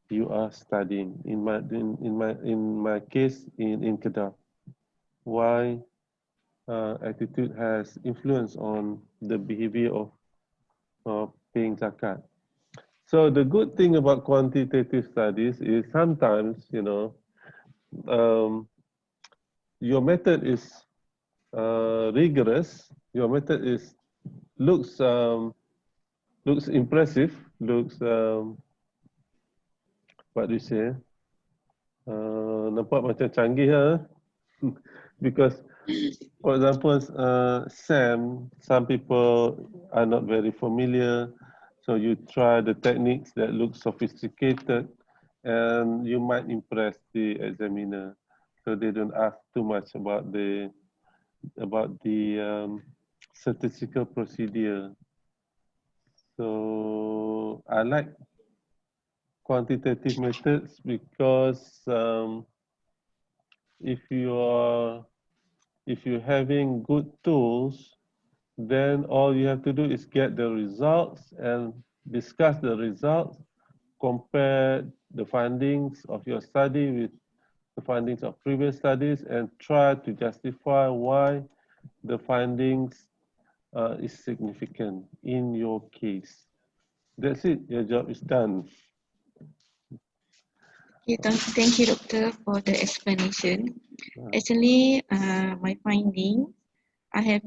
you are studying. In my case, in Kedah, why attitude has influence on the behavior of paying zakat. So the good thing about quantitative studies is sometimes, your method is rigorous. Your method looks impressive, looks what do you say? Nampak macam canggih lah. Because, for example, some people are not very familiar, so you try the techniques that look sophisticated, and you might impress the examiner, so they don't ask too much about the statistical procedure. So I like quantitative methods because if you're having good tools, then all you have to do is get the results and discuss the results, compare the findings of your study with the findings of previous studies, and try to justify why the findings is significant in your case. That's it. Your job is done. Okay, thank you, Doctor, for the explanation. Actually, my finding, I have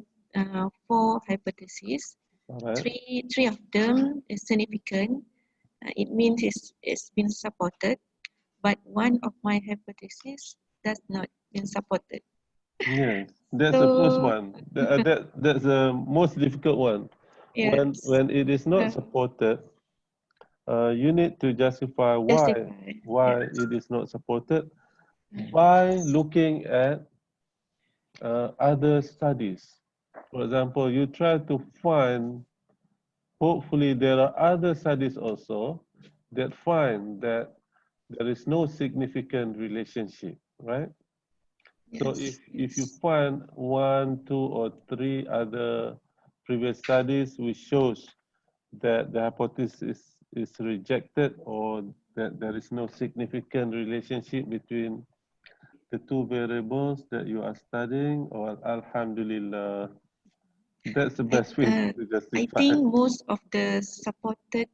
4 hypotheses. Right. Three of them is significant. It means it's been supported, but one of my hypotheses does not been supported. Yes, that's the first one. That's the most difficult one. Yes. When it is not supported, you need to justify why it is not supported by looking at other studies. For example, you try to find, hopefully there are other studies also that find that there is no significant relationship, right? So if you find 1, 2, or 3 other previous studies which shows that the hypothesis is rejected, or that there is no significant relationship between the 2 variables that you are studying, or alhamdulillah, that's the best way to justify. I think most of the supported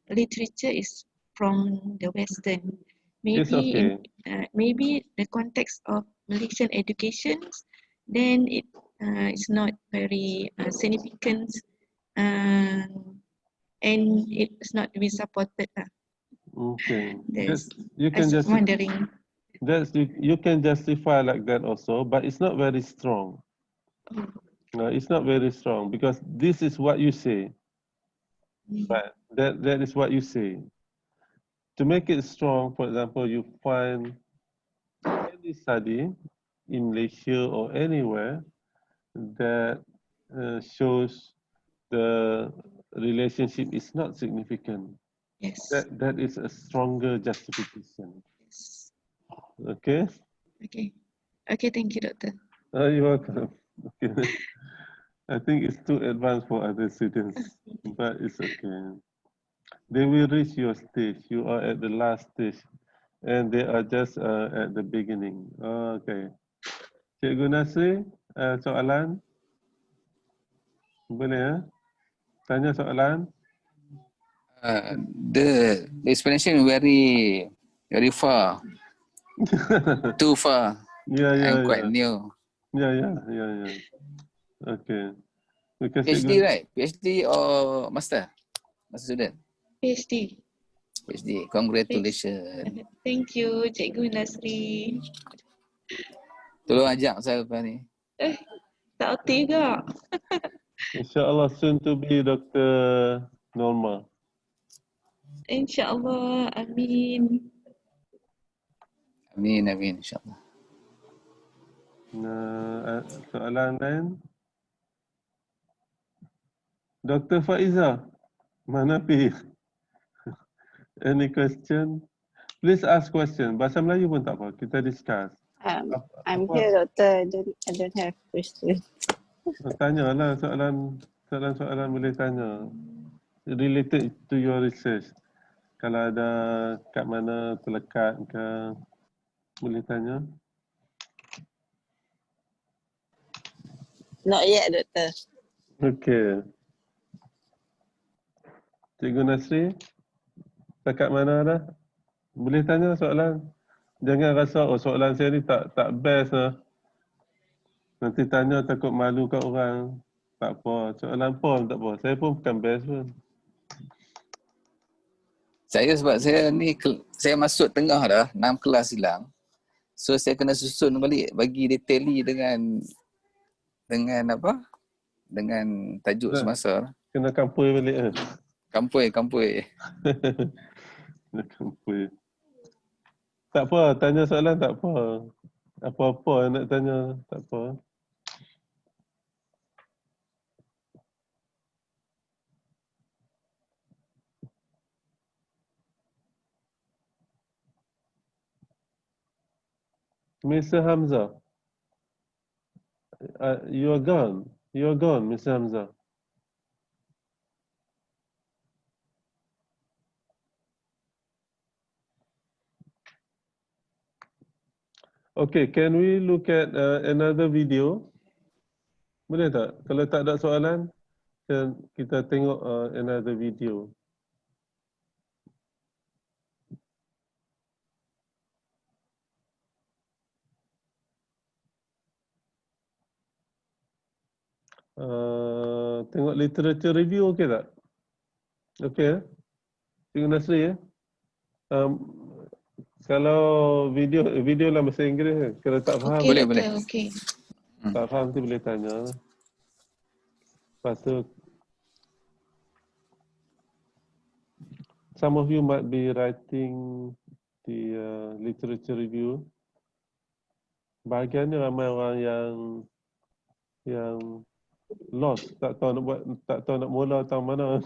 literature is from the Western. Maybe It's okay. maybe the context of Malaysian education, then it's not very significant, and it's not being supported. Okay. You can just wondering. You can justify like that also, but it's not very strong. No, it's not very strong because this is what you say. But that is what you say. To make it strong, for example, you find any study in Malaysia or anywhere that shows the relationship is not significant. Yes. That is a stronger justification. Yes. Okay? Okay. Okay, thank you, Doctor. You're welcome. Okay. I think it's too advanced for other students, but it's okay. They will reach your stage. You are at the last stage, and they are just at the beginning. Okay. Cikgu Nasri, soalan? Boleh ya? Tanya soalan? The explanation very far, too far. Yeah, I'm quite yeah. new. Yeah. Okay. Because PhD, right? PhD or master? Master student? PhD. PhD. Congratulations. Thank you, Cikgu Nasri. Tolong ajak saya lepas ni. Tak aktif juga. InsyaAllah soon to be Dr. Norma. InsyaAllah, amin. Amin, insyaAllah. Soalan lain? Dr. Faiza, mana pergi? Any question? Please ask question. Bahasa Melayu pun tak apa. Kita discuss. I'm here, Doctor. I don't have question. Tanyalah soalan boleh tanya. Related to your research. Kalau ada kat mana terlekat ke, boleh tanya. Not yet, Doctor. Okay. Cikgu Nasri, dekat mana dah? Boleh tanya soalan. Jangan rasa soalan saya ni tak best lah. Nanti tanya takut malu kat orang. Tak apa. Soalan pun tak apa. Saya pun bukan best pun. Saya sebab saya masuk tengah dah, 6 kelas hilang. So saya kena susun balik, bagi dia tally dengan apa? Dengan tajuk semasa. Kena kampui balik kan? Kampui. Kena kampui. Tak apa, tanya soalan tak apa. Apa-apa nak tanya, tak apa. Mr. Hamzah, you are gone. You are gone, Mr. Hamzah. Okay, can we look at another video? Boleh tak? Kalau tak ada soalan, kita tengok another video. Tengok literature review, okey tak? Okey ya? Cikgu Nasri ya? Kalau video lah bahasa Inggeris kan? Kalau tak faham, Okey, boleh. Okey. tak faham nanti boleh tanya. Lepas tu, some of you might be writing the literature review. Bahagiannya ramai orang yang lost, tak tahu nak buat, tak tahu nak mula atau mana.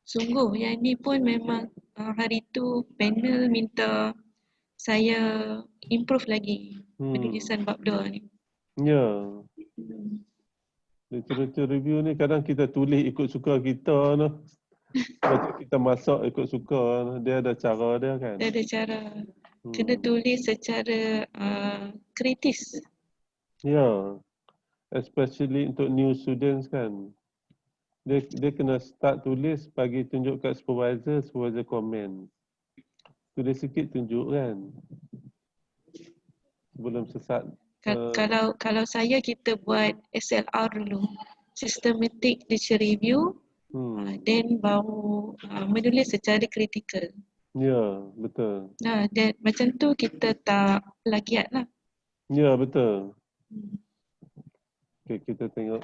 Sungguh, yang ni pun memang hari tu panel minta saya improve lagi penulisan bab 2 ni. Ya. Literature review ni kadang kita tulis ikut suka kita noh. Lepas kita masak ikut suka noh. Dia ada cara dia kan. Dia ada cara kena tulis secara kritis. Ya. Especially untuk new students kan. Dia kena start tulis, bagi tunjuk kat supervisor komen. Tulis sikit tunjuk kan. Sebelum sesat. Kalau saya, kita buat SLR dulu, systematic literature review, then baru menulis secara kritikal. Ya, betul. Nah, dan macam tu kita tak plagiat lah. Ya, betul. Hmm. Okay, kita tengok.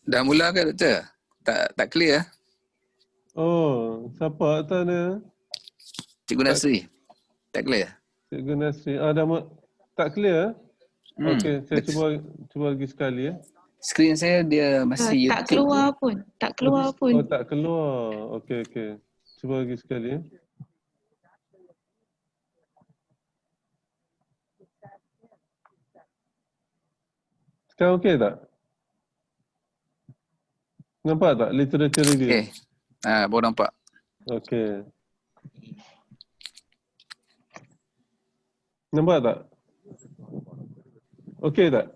Dah mula ke doktor? Tak clear? Oh, siapa atas ni? Cikgu Tak, Nasri? Tak clear? Cikgu Nasri. Tak clear? Okey, saya Betul. cuba lagi sekali ya. Skrin saya dia masih Tak YouTube keluar tu. pun. Tak keluar Oh, pun. tak keluar. Okey, okey. Cuba lagi sekali ya. Sekarang okey tak? Nampak tak literature review? Okay. Baru nampak. Okey. Nampak tak? Okey tak?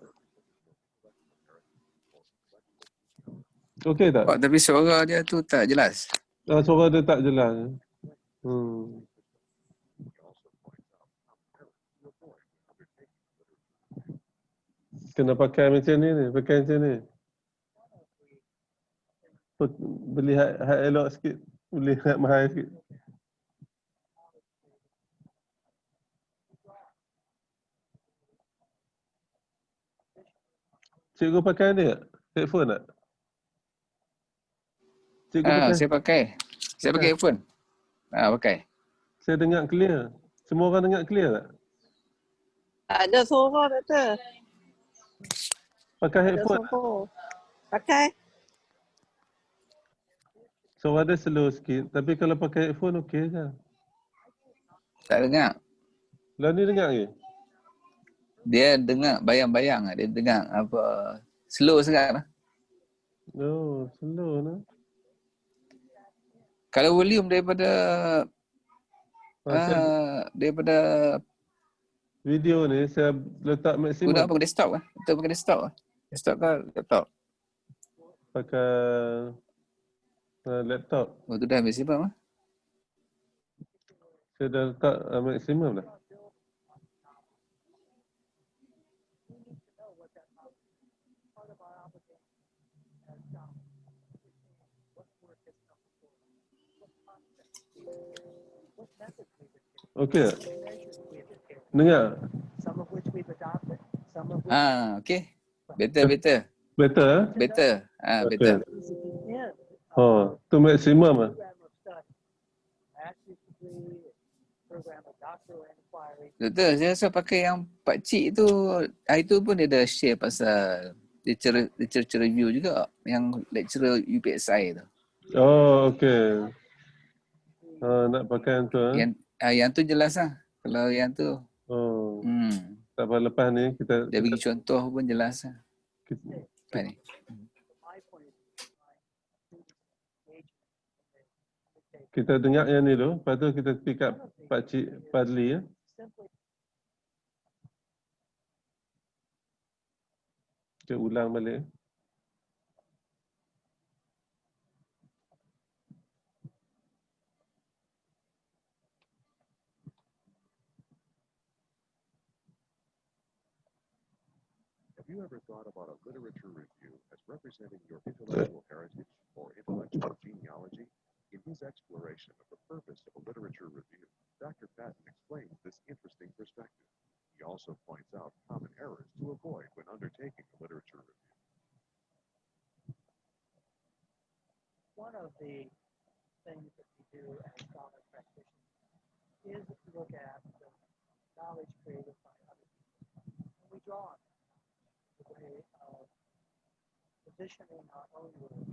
Okey tak? Nampak tapi suara dia tu tak jelas. Suara dia tak jelas. Kena pakai macam ni. Pakai macam ni. Beli hak elok sikit. Beli hak mahal sikit. Cikgu pakai ni tak? Headphone tak? Cikgu pakai? Saya pakai. Saya pakai earphone. Pakai. Saya dengar clear. Semua orang dengar clear tak? Tak ada suara doktor. Pakai Tak ada headphone tak? suara. Pakai. Suara dia slow sikit. Tapi kalau pakai headphone okey je. Tak dengar. Lah ni dengar ke? Dia dengar bayang-bayang. Dia dengar apa slow sangat lah. Oh, slow lah. Kalau volume daripada daripada Video ni saya letak guna maksimum. apa? Desktop kan? Betul pakai desktop kan? Desktop ke laptop? Pakai laptop. Oh tu dah maksimum lah. Saya dah letak maksimum lah. Okey tak? Dengar? Okay. Better. Better? Better. Okey. Better. Oh, tu maksimum lah. Betul. Saya rasa pakai yang pakcik tu, hari tu pun dia dah share pasal literature review juga. Yang lecturer UPSI tu. Oh, okey. Nak pakai yang tu Yang tu jelas lah. Kalau yang tu. Oh. Tak apa, lepas ni kita Dia bagi contoh pun jelas lah. Apa ni? Kita dengar yang ni dulu, lepas tu kita pick up Pakcik Padli ya. Kita ulang balik. Have you ever thought about a literature review as representing your intellectual heritage or intellectual genealogy? In his exploration of the purpose of a literature review, Dr. Patton explains this interesting perspective. He also points out common errors to avoid when undertaking a literature review. One of the things that we do as scholar practitioners is look at the knowledge created by other people. And we draw on the way of positioning our own work,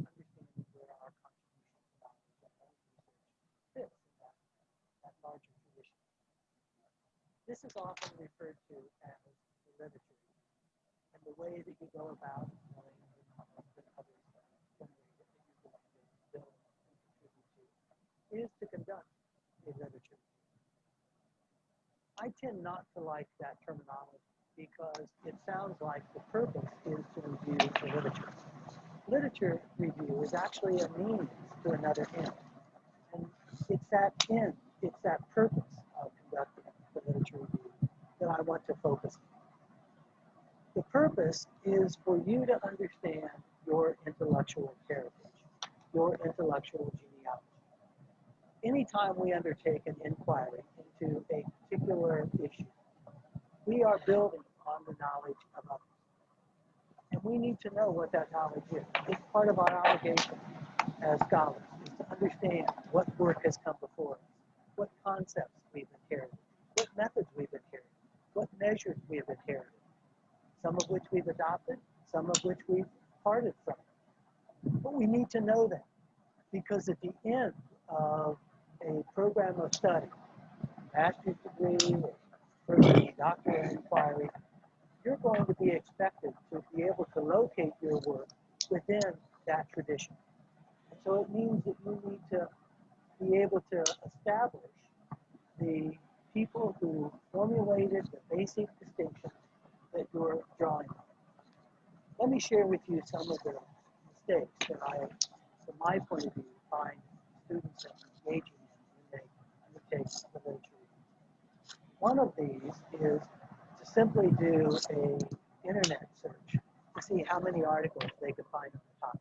understanding where our contribution to knowledge and own research fits in that larger tradition. This is often referred to as the literature, and the way that you go about knowing the knowledge that others have generated that you're going to build and contribute to is to conduct a literature. I tend not to like that terminology because it sounds like the purpose is to review the literature. Literature review is actually a means to another end. And it's that end, it's that purpose of conducting the literature review that I want to focus on. The purpose is for you to understand your intellectual heritage, your intellectual genealogy. Anytime we undertake an inquiry into a particular issue, we are building on the knowledge of others. And we need to know what that knowledge is. It's part of our obligation as scholars is to understand what work has come before us, what concepts we've inherited, what methods we've inherited, what measures we've inherited, some of which we've adopted, some of which we've parted from. But we need to know that because at the end of a program of study, master's degree, or doctoral inquiry, you're going to be expected to be able to locate your work within that tradition. And so it means that you need to be able to establish the people who formulated the basic distinctions that you're drawing on. Let me share with you some of the mistakes that I, from my point of view, find students are engaging in when they undertake the literature. One of these is to simply do an internet search to see how many articles they can find on the topic,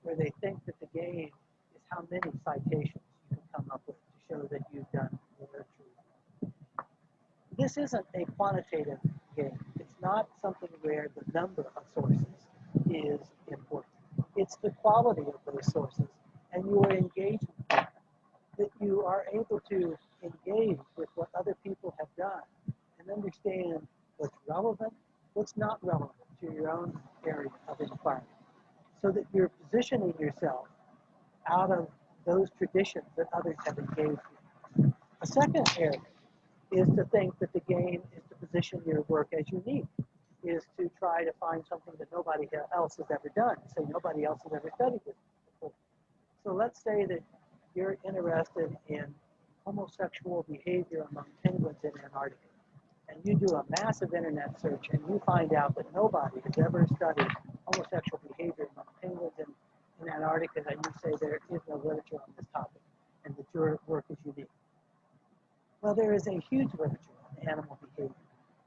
where they think that the game is how many citations you can come up with to show that you've done literature. This isn't a quantitative game. It's not something where the number of sources is important. It's the quality of those sources and your engagement with them, that you are able to engage with what other people have done and understand what's relevant, what's not relevant to your own area of inquiry, so that you're positioning yourself out of those traditions that others have engaged with. A second area is to think that the game is to position your work as unique, is to try to find something that nobody else has ever done, say nobody else has ever studied this before. So let's say that you're interested in homosexual behavior among penguins in Antarctica, and you do a massive internet search and you find out that nobody has ever studied homosexual behavior among penguins in Antarctica, and you say there is no literature on this topic and that your work is unique. Well, there is a huge literature on animal behavior.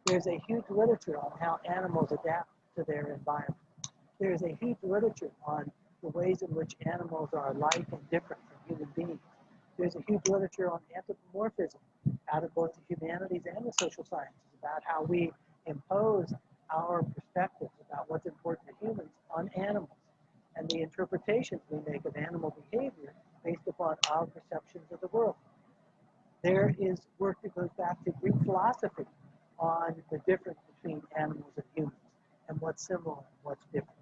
There's a huge literature on how animals adapt to their environment. There's a huge literature on the ways in which animals are alike and different from human beings. There's a huge literature on anthropomorphism out of both the humanities and the social sciences about how we impose our perspectives about what's important to humans on animals and the interpretations we make of animal behavior based upon our perceptions of the world. There is work that goes back to Greek philosophy on the difference between animals and humans and what's similar and what's different.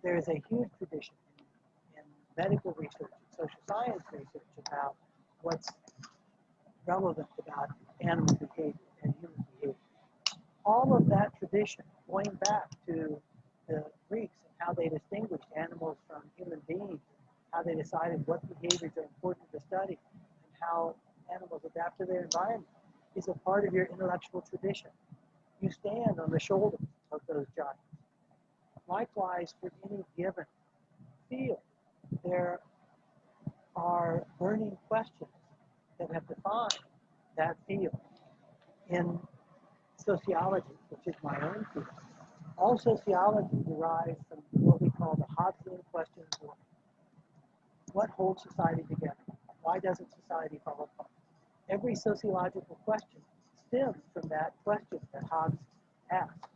There is a huge tradition in medical research and social science research about what's relevant about animal behavior and human behavior. All of that tradition, going back to the Greeks and how they distinguished animals from human beings, how they decided what behaviors are important to study, and how animals adapt to their environment, is a part of your intellectual tradition. You stand on the shoulders of those giants. Likewise, for any given field, there are burning questions that have defined that field. In sociology, which is my own field, all sociology derives from what we call the Hobbesian question of order. What holds society together? Why doesn't society fall apart? Every sociological question stems from that question that Hobbes asked.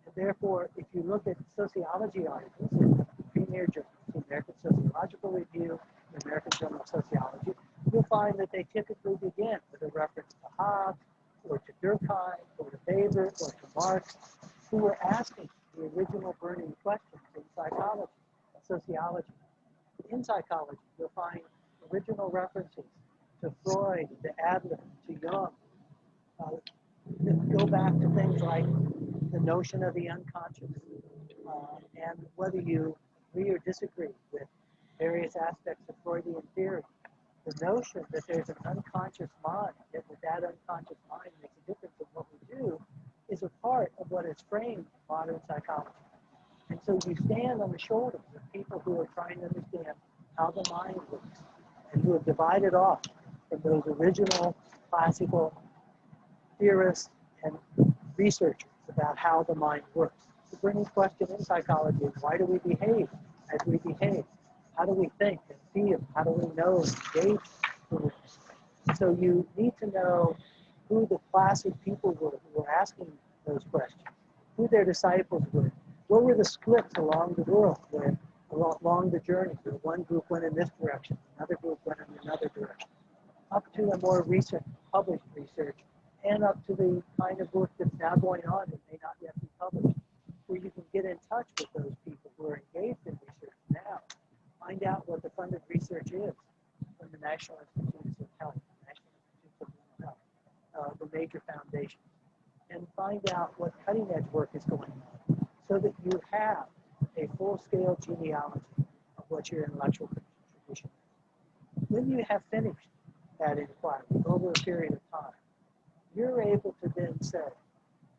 And therefore, if you look at sociology articles in the premier journals, the American Sociological Review, the American Journal of Sociology, you'll find that they typically begin with a reference to Hobbes, or to Durkheim, or to Weber, or to Marx, who were asking the original burning questions in psychology and sociology. In psychology, you'll find original references to Freud, to Adler, to Jung, go back to things like the notion of the unconscious, and whether you agree or disagree with various aspects of Freudian theory, the notion that there's an unconscious mind, that that unconscious mind makes a difference in what we do, is a part of what has framed modern psychology. And so you stand on the shoulders of people who are trying to understand how the mind works, and who have divided off from those original classical theorists and researchers about how the mind works. To bring in question in psychology is, why do we behave as we behave? How do we think and feel? How do we know and engage in this? So you need to know who the classic people were who were asking those questions, who their disciples were. What were the splits along the world, where along the journey, where one group went in this direction, another group went in another direction, up to the more recent published research, and up to the kind of work that's now going on that may not yet be published, where you can get in touch with those people who are engaged in research now. Find out what the funded research is from the National Institutes of Health, the National Institutes of Mental Health, the major foundations, and find out what cutting edge work is going on, so that you have a full-scale genealogy of what your intellectual tradition is. When you have finished that inquiry over a period of time, you're able to then say,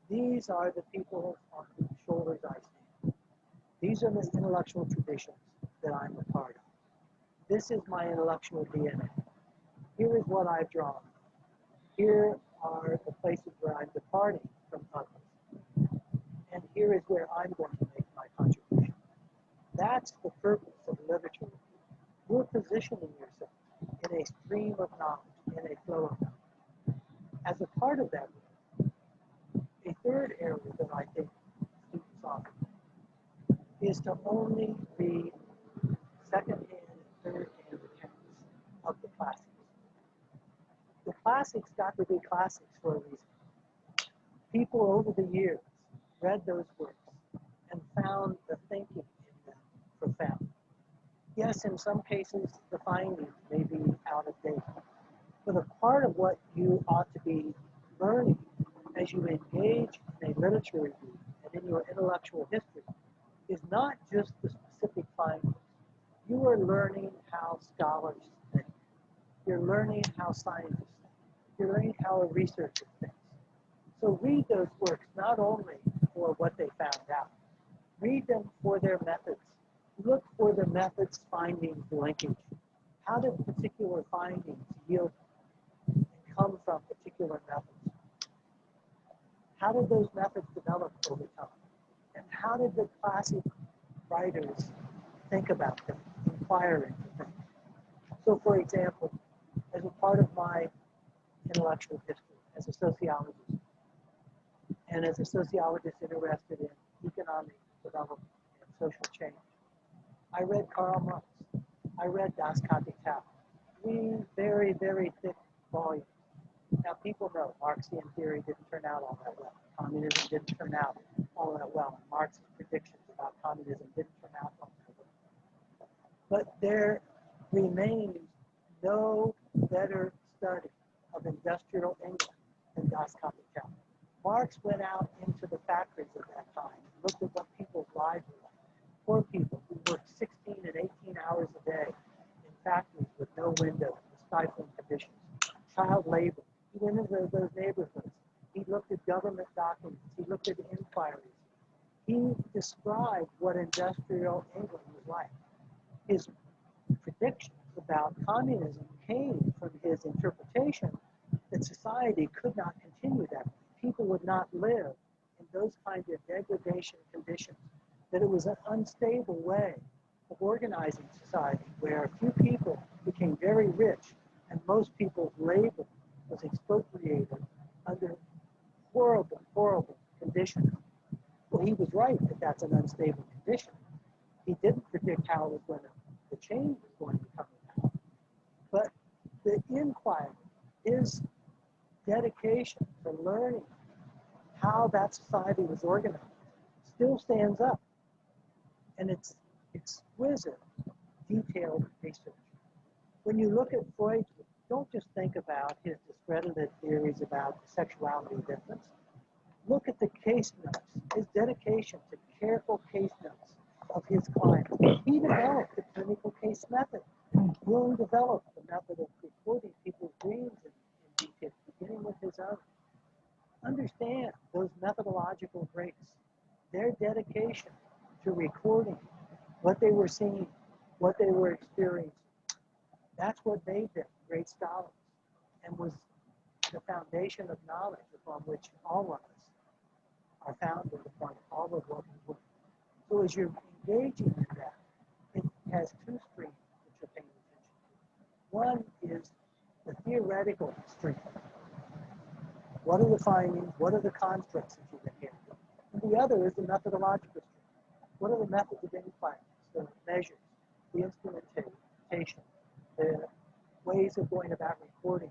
these are the people on whose shoulders I stand. These are the intellectual traditions that I'm a part of. This is my intellectual DNA. Here is what I've drawn. Here are the places where I'm departing from others. And here is where I'm going to make my contribution. That's the purpose of literature. You're positioning yourself in a stream of knowledge, in a flow of knowledge. As a part of that, a third area that I think students often is to only read second-hand and third-hand accounts of the classics. The classics got to be classics for a reason. People over the years read those works and found the thinking in them profound. Yes, in some cases, the findings may be out of date, but a part of what you ought to be learning as you engage in a literature review and in your intellectual history is not just the specific findings. You are learning how scholars think. You're learning how scientists think. You're learning how a researcher thinks. So read those works not only for what they found out, read them for their methods. Look for the methods, findings, linkage. How did particular findings yield and come from particular methods? How did those methods develop over time? And how did the classic writers think about them, inquire into them? So, for example, as a part of my intellectual history as a sociologist, and as a sociologist interested in economic development and social change, I read Karl Marx. I read Das Kapital. 3 very, very thick volumes. Now, people know Marxian theory didn't turn out all that well. Communism didn't turn out all that well. And Marx's predictions about communism didn't turn out all that well. But there remains no better study of industrial England than Das Kapital. Marx went out into the factories at that time and looked at what people's lives were like. Poor people who worked 16 and 18 hours a day in factories with no windows, with stifling conditions, child labor. He went into those neighborhoods. He looked at government documents. He looked at inquiries. He described what industrial England was like. His predictions about communism came from his interpretation that society could not continue that way. People would not live in those kinds of degradation conditions, that it was an unstable way of organizing society where a few people became very rich and most people's labor was expropriated under horrible, horrible conditions. Well, he was right that that's an unstable condition. He didn't predict how it was going to, the change was going to come about. But the inquiry, his dedication to learning how that society was organized, still stands up. And it's exquisite, detailed research. When you look at Freud's work, don't just think about his discredited theories about the sexuality of infants. Look at the case notes, his dedication to careful case notes of his clients. He developed the clinical case method. Jung developed the method of recording people's dreams in detail, beginning with his own. Understand those methodological traits, their dedication to recording what they were seeing, what they were experiencing. That's what made them great scholars and was the foundation of knowledge upon which all of us are founded upon all of what we do. So as you're engaging in that, it has two streams that you're paying attention to. One is the theoretical stream. What are the findings? What are the constructs that you've inherited? And the other is the methodological stream. What are the methods of inquiry, the measures, the instrumentation, the ways of going about recording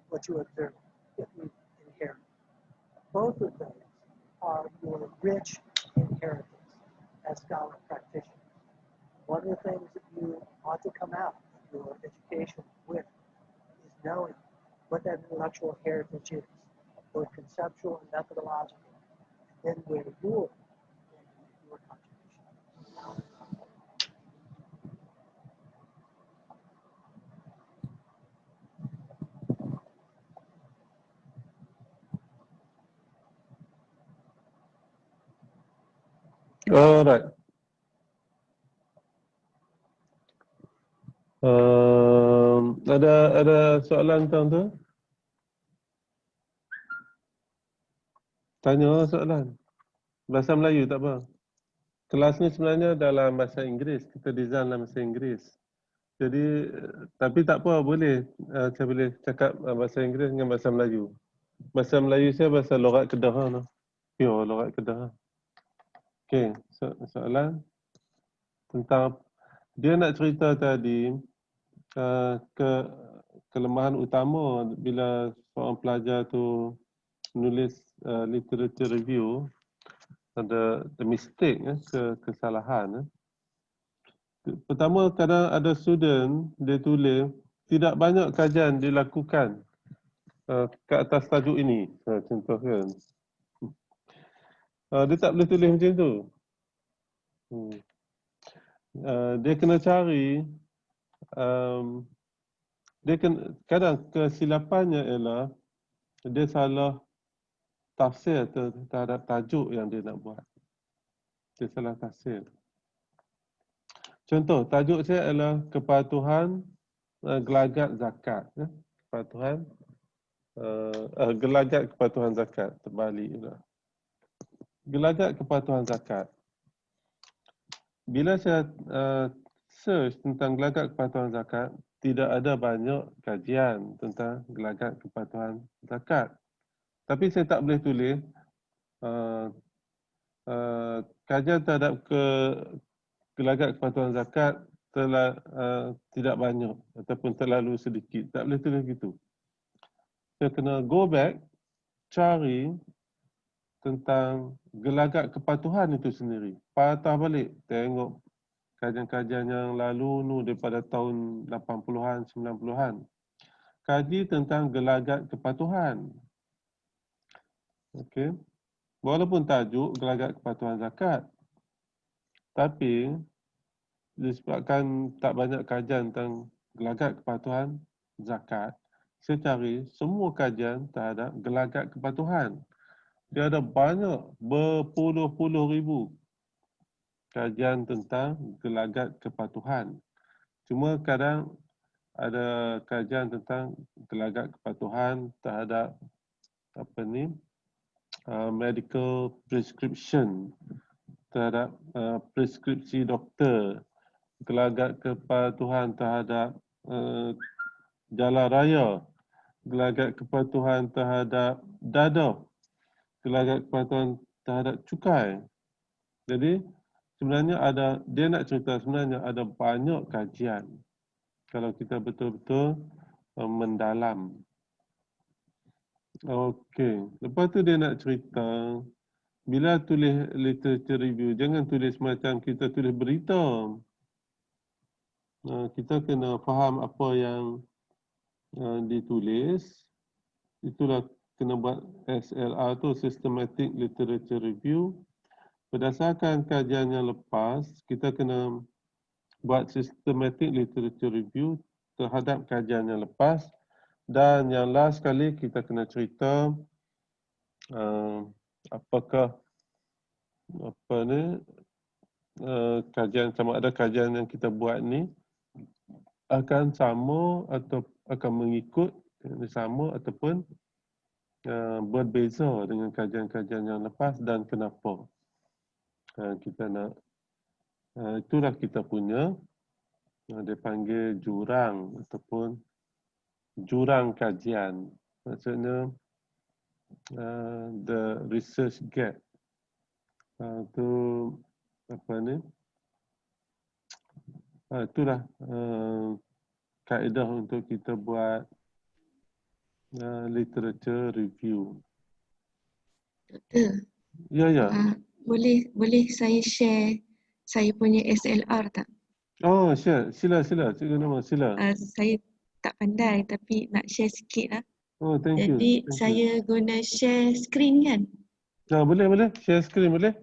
what you observe that we inherit? Both of those are your rich inheritance as scholar practitioners. One of the things that you ought to come out of your education with is knowing what that intellectual heritage is, both conceptual and methodological, and then where you're going to make your contribution. Alright. Ada soalan tentang tu? Tanya soalan. Bahasa Melayu tak apa. Kelas ni sebenarnya dalam bahasa Inggeris. Kita design dalam bahasa Inggeris. Jadi, tapi tak apa, boleh. Saya boleh cakap bahasa Inggeris dengan bahasa Melayu. Bahasa Melayu saya bahasa logat Kedah lah. Pure logat Kedah. Okey, soalan tentang dia nak cerita tadi kelemahan utama bila seorang pelajar tu nulis literature review, ada the mistake, kesalahan. Pertama, kadang ada student dia tulis tidak banyak kajian dilakukan ke atas tajuk ini, contohnya. Dia tak boleh tulis macam tu. Dia kena cari, kadang kesilapannya ialah dia salah tafsir terhadap tajuk yang dia nak buat. Dia salah tafsir. Contoh, tajuk saya adalah kepatuhan gelagat zakat. Kepatuhan, gelagat kepatuhan zakat. Terbalik pula. Gelagat kepatuhan zakat. Bila saya search tentang gelagat kepatuhan zakat, tidak ada banyak kajian tentang gelagat kepatuhan zakat. Tapi saya tak boleh tulis kajian terhadap gelagat kepatuhan zakat telah tidak banyak ataupun terlalu sedikit. Tak boleh tulis gitu. Saya kena go back, cari tentang gelagat kepatuhan itu sendiri. Patah balik, tengok kajian-kajian yang lalu daripada tahun 80-an, 90-an. Kaji tentang gelagat kepatuhan. Okey. Walaupun tajuk gelagat kepatuhan zakat, tapi disebabkan tak banyak kajian tentang gelagat kepatuhan zakat, saya cari semua kajian terhadap gelagat kepatuhan. Dia ada banyak, berpuluh-puluh ribu kajian tentang gelagat kepatuhan. Cuma kadang ada kajian tentang gelagat kepatuhan terhadap medical prescription, terhadap preskripsi doktor, gelagat kepatuhan terhadap jalan raya, gelagat kepatuhan terhadap dadah, gelagat kepatuhan terhadap cukai. Jadi sebenarnya dia nak cerita sebenarnya ada banyak kajian kalau kita betul-betul mendalam. Okey, lepas tu dia nak cerita bila tulis literature review, jangan tulis macam kita tulis berita. Kita kena faham apa yang ditulis. Itulah kena buat SLR tu, Systematic Literature Review. Berdasarkan kajian yang lepas, kita kena buat Systematic Literature Review terhadap kajian yang lepas. Dan yang last kali kita kena cerita apakah kajian, sama ada kajian yang kita buat ni akan sama atau akan mengikut sama ataupun berbeza dengan kajian-kajian yang lepas dan kenapa. Kita nak, itulah kita punya, dia panggil jurang ataupun jurang kajian. Maksudnya the research gap. Tu apa ni? Itulah kaedah untuk kita buat literature review. Doktor, Ya. boleh saya share saya punya SLR tak? Oh, sila. Cikgu Nama, sila. Saya tak pandai tapi nak share sikit lah. Oh, thank you. Jadi saya guna share screen kan? Boleh. Share screen boleh.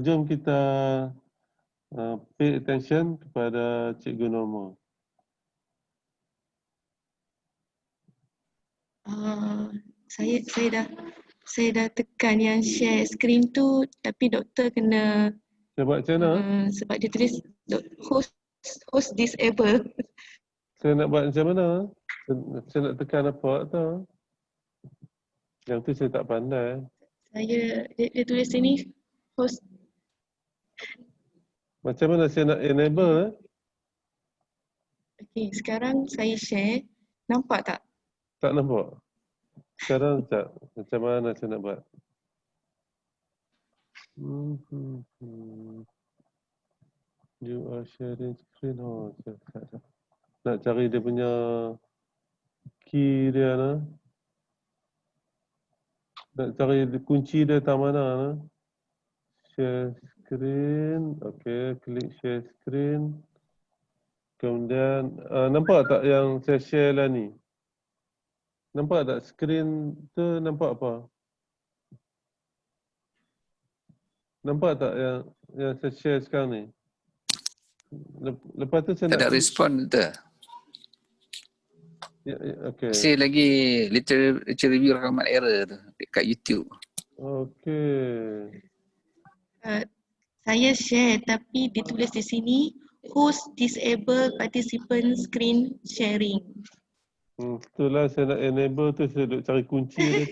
Jom kita pay attention kepada Cikgu Nama. Saya dah tekan yang share screen tu, tapi doktor kena Saya buat macam mana? sebab dia tulis host disable. Saya nak buat macam mana? Saya nak tekan apa tu? Yang tu saya tak pandai. Dia tulis sini host. Macam mana saya nak enable? Okey, sekarang saya share. Nampak tak? Tak nampak. Sekarang tak. Macam mana saya nak buat? You are sharing screen. Oh, nak cari dia punya key dia lah. Nak cari kunci dia tak mana lah. Share screen. Okay, klik share screen. Kemudian, nampak tak yang saya share lah ni? Nampak tak screen tu nampak apa? Nampak tak yang saya share sekarang ni? Lepas tu saya Tak ada respon tu. Okay. Saya lagi literature review rakaman error tu dekat YouTube. Okay. Saya share tapi ditulis di sini host disable participant screen sharing. Itulah saya nak enable tu, saya duk cari kunci dia.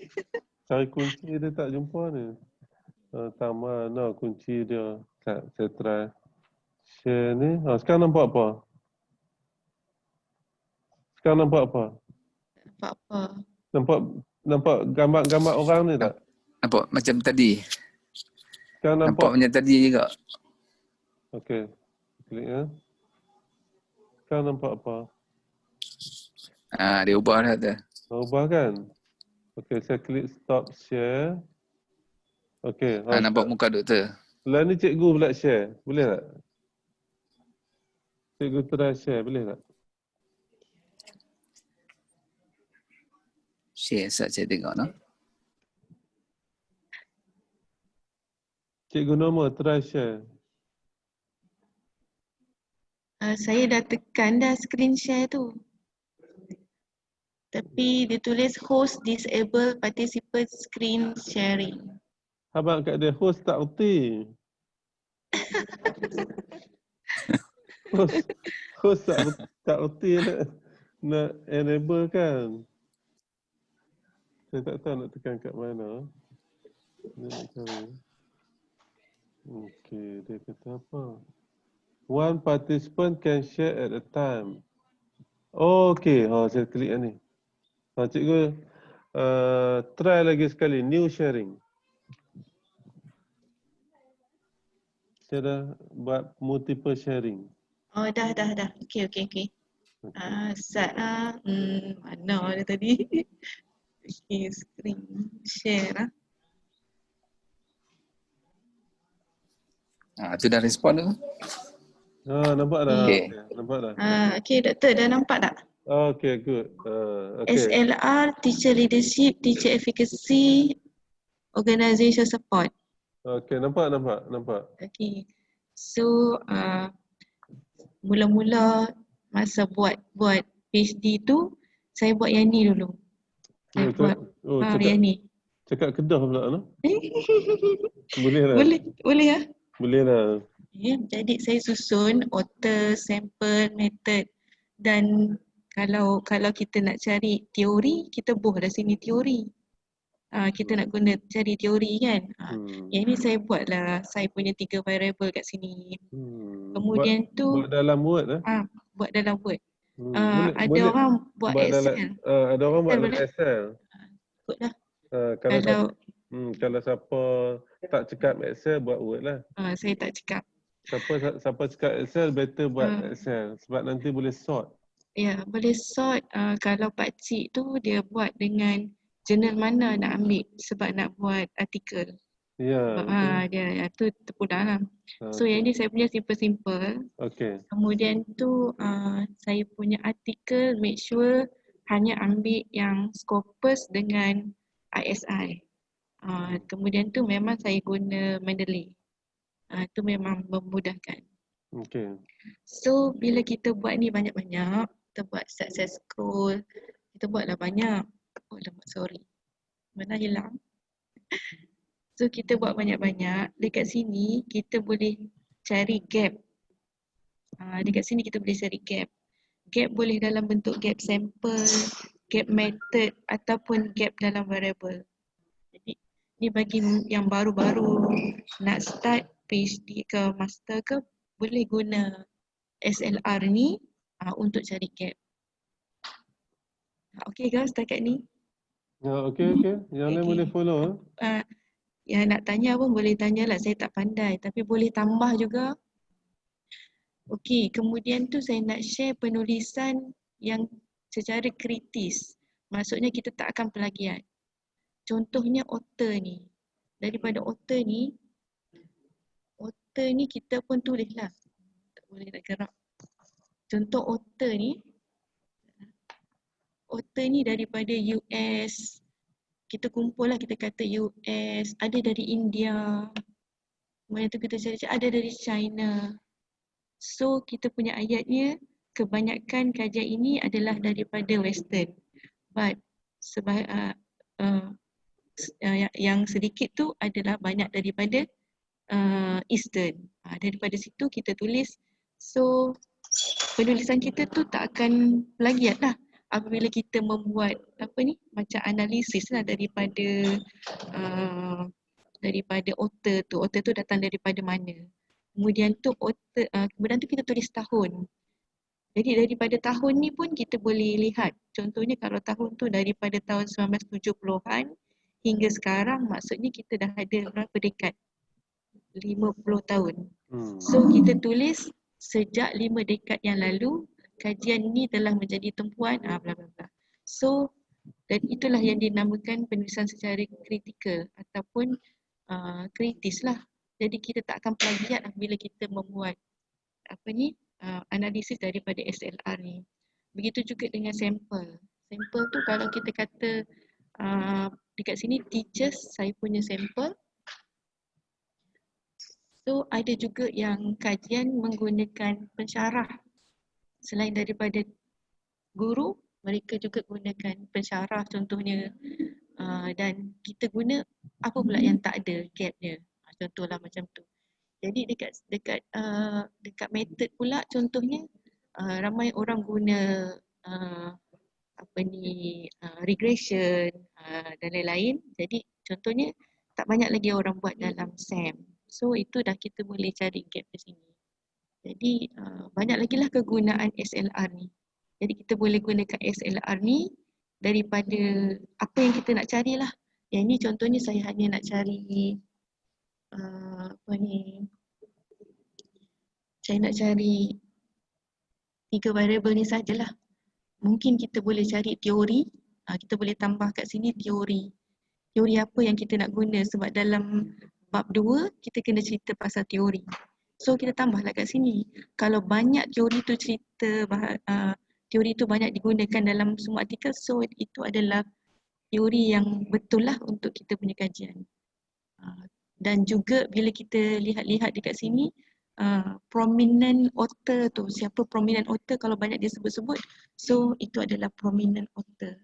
Cari kunci dia tak jumpa ni. Tak mana kunci dia. Saya try share ni. Sekarang nampak apa? Nampak gambar-gambar orang ni tak? Nampak macam tadi. Sekarang nampak macam tadi juga. Okey. Klik ya. Sekarang nampak apa? Dia ubah dah tu. Ubah kan? Okey, saya klik stop share. Okey. Nampak muka doktor. Lah ni cikgu pula share. Boleh tak? Cikgu try share, boleh tak? Share saya tengok no. Cikgu Nama try share. Saya dah tekan dah screen share tu. Tapi dia tulis host disable participant screen sharing. Abang kat dia host tak erti. host tak erti nak enable kan. Saya tak tahu nak tekan kat mana. Okey, dia kata apa? One participant can share at a time. Okey, saya klik ni. Cikgu try lagi sekali new sharing. Saya dah buat multiple sharing. Dah. Okey. Start lah. Mana dia tadi? Okay, screen share lah. Tu dah respon tu. Nampak dah. Okay. Okay. Okay. Nampak dah. Okay, doktor dah nampak tak? Okay, good. Okay. SLR, teacher leadership, teacher efficacy, organization support. Okay, nampak. Okay. So, mula-mula masa buat PhD tu, saya buat yang ni dulu. Saya buat yang ni. Cakap Kedah pula no? Boleh lah. Boleh ya? Boleh lah. Ya, jadi saya susun author, sample, method, dan kalau kita nak cari teori, kita buh dah sini teori. Kita nak guna cari teori kan. Yang ni saya buat lah, saya punya 3 variable kat sini. Kemudian buat dalam Word buat dalam Word. boleh, Ada boleh. orang buat Excel. Ada orang buat dalam boleh? Excel. Ikutlah. Kalau siapa tak cakap Excel, buat Word lah. Saya tak cakap. Siapa cakap Excel, better buat Excel. Sebab nanti boleh sort. Ya, boleh sort. Kalau pakcik tu dia buat dengan jurnal mana nak ambil sebab nak buat artikel. Ya, Dia tu terpulang lah. So yang ni saya punya simple-simple. Okay. Kemudian tu saya punya artikel make sure hanya ambil yang Scopus dengan ISI. Kemudian tu memang saya guna Mendeley. Tu memang memudahkan. Okay. So bila kita buat ni banyak-banyak, kita buat success scroll, kita buatlah banyak. Oh lama, sorry. Mana hilang? So kita buat banyak-banyak, dekat sini kita boleh cari gap. Dekat sini kita boleh cari gap. Gap boleh dalam bentuk gap sample, gap method ataupun gap dalam variable. Jadi ni bagi yang baru-baru nak start PhD ke master ke, boleh guna SLR ni untuk cari gap. Okay ke setakat ni? Okay. Yang lain boleh follow. Yang nak tanya pun boleh tanyalah, saya tak pandai tapi boleh tambah juga. Okey, kemudian tu saya nak share penulisan yang secara kritis. Maksudnya kita tak akan plagiat. Contohnya author ni. Daripada author ni kita pun tulislah. Tak boleh nak gerak. Contoh author ni daripada US. Kita kumpul lah, kita kata US, ada dari India. Kemudian tu kita cari ada dari China. So kita punya ayatnya kebanyakan kajian ini adalah daripada Western. But yang sedikit tu adalah banyak daripada Eastern. Daripada situ kita tulis. So penulisan kita tu tak akan plagiat lah. Apabila kita membuat macam analisis lah daripada author tu datang daripada mana. Kemudian tu kita tulis tahun. Jadi daripada tahun ni pun kita boleh lihat. Contohnya kalau tahun tu daripada tahun 1970-an hingga sekarang, maksudnya kita dah ada berapa dekad? 50 tahun. So kita tulis sejak 5 dekad yang lalu kajian ni telah menjadi tumpuan bla bla bla. So dan itulah yang dinamakan penulisan secara kritikal ataupun kritis lah. Jadi kita tak akan plagiat bila kita membuat analisis daripada SLR ni. Begitu juga dengan sampel. Sampel tu kalau kita kata dekat sini teachers, saya punya sampel. So ada juga yang kajian menggunakan pensyarah. Selain daripada guru, mereka juga gunakan pensyarah contohnya. Dan kita guna apa pula yang tak ada gapnya. Contohlah macam tu. Jadi dekat method pula contohnya ramai orang guna regression dan lain-lain. Jadi contohnya tak banyak lagi orang buat dalam SAM. So itu dah kita boleh cari gap di sini. Jadi banyak lagi lah kegunaan SLR ni. Jadi kita boleh gunakan SLR ni daripada apa yang kita nak carilah. Yang ni contohnya saya hanya nak cari saya nak cari 3 variable ni sajalah. Mungkin kita boleh cari teori, kita boleh tambah kat sini teori. Teori apa yang kita nak guna sebab dalam bab 2 kita kena cerita pasal teori. So kita tambahlah kat sini. Kalau banyak teori tu cerita, teori tu banyak digunakan dalam semua artikel, so itu adalah teori yang betul lah untuk kita punya kajian. Dan juga bila kita lihat-lihat dekat sini, prominent author tu, siapa prominent author kalau banyak dia sebut-sebut, so itu adalah prominent author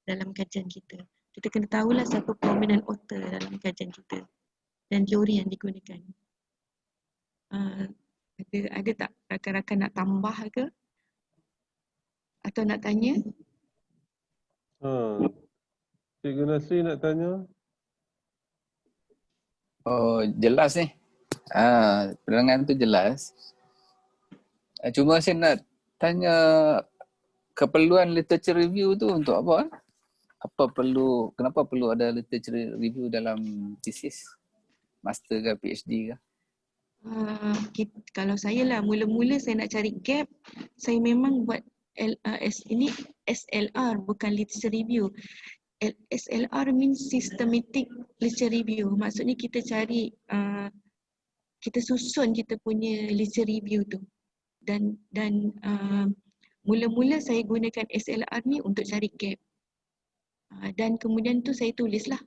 dalam kajian kita. Kita kena tahulah siapa prominent author dalam kajian kita dan teori yang digunakan. Ada tak rakan-rakan nak tambah ke? Atau nak tanya? Cikgu Nasri nak tanya? Oh, jelas ni. Penerangan tu jelas. Cuma saya nak tanya keperluan literature review tu untuk apa? Kenapa perlu ada literature review dalam thesis? Master ke PhD ke? Kalau saya lah, mula-mula saya nak cari gap, saya memang buat ini SLR bukan literature review. SLR means systematic literature review. Maksudnya kita cari, kita susun kita punya literature review tu. Dan mula-mula saya gunakan SLR ni untuk cari gap. Dan kemudian tu saya tulislah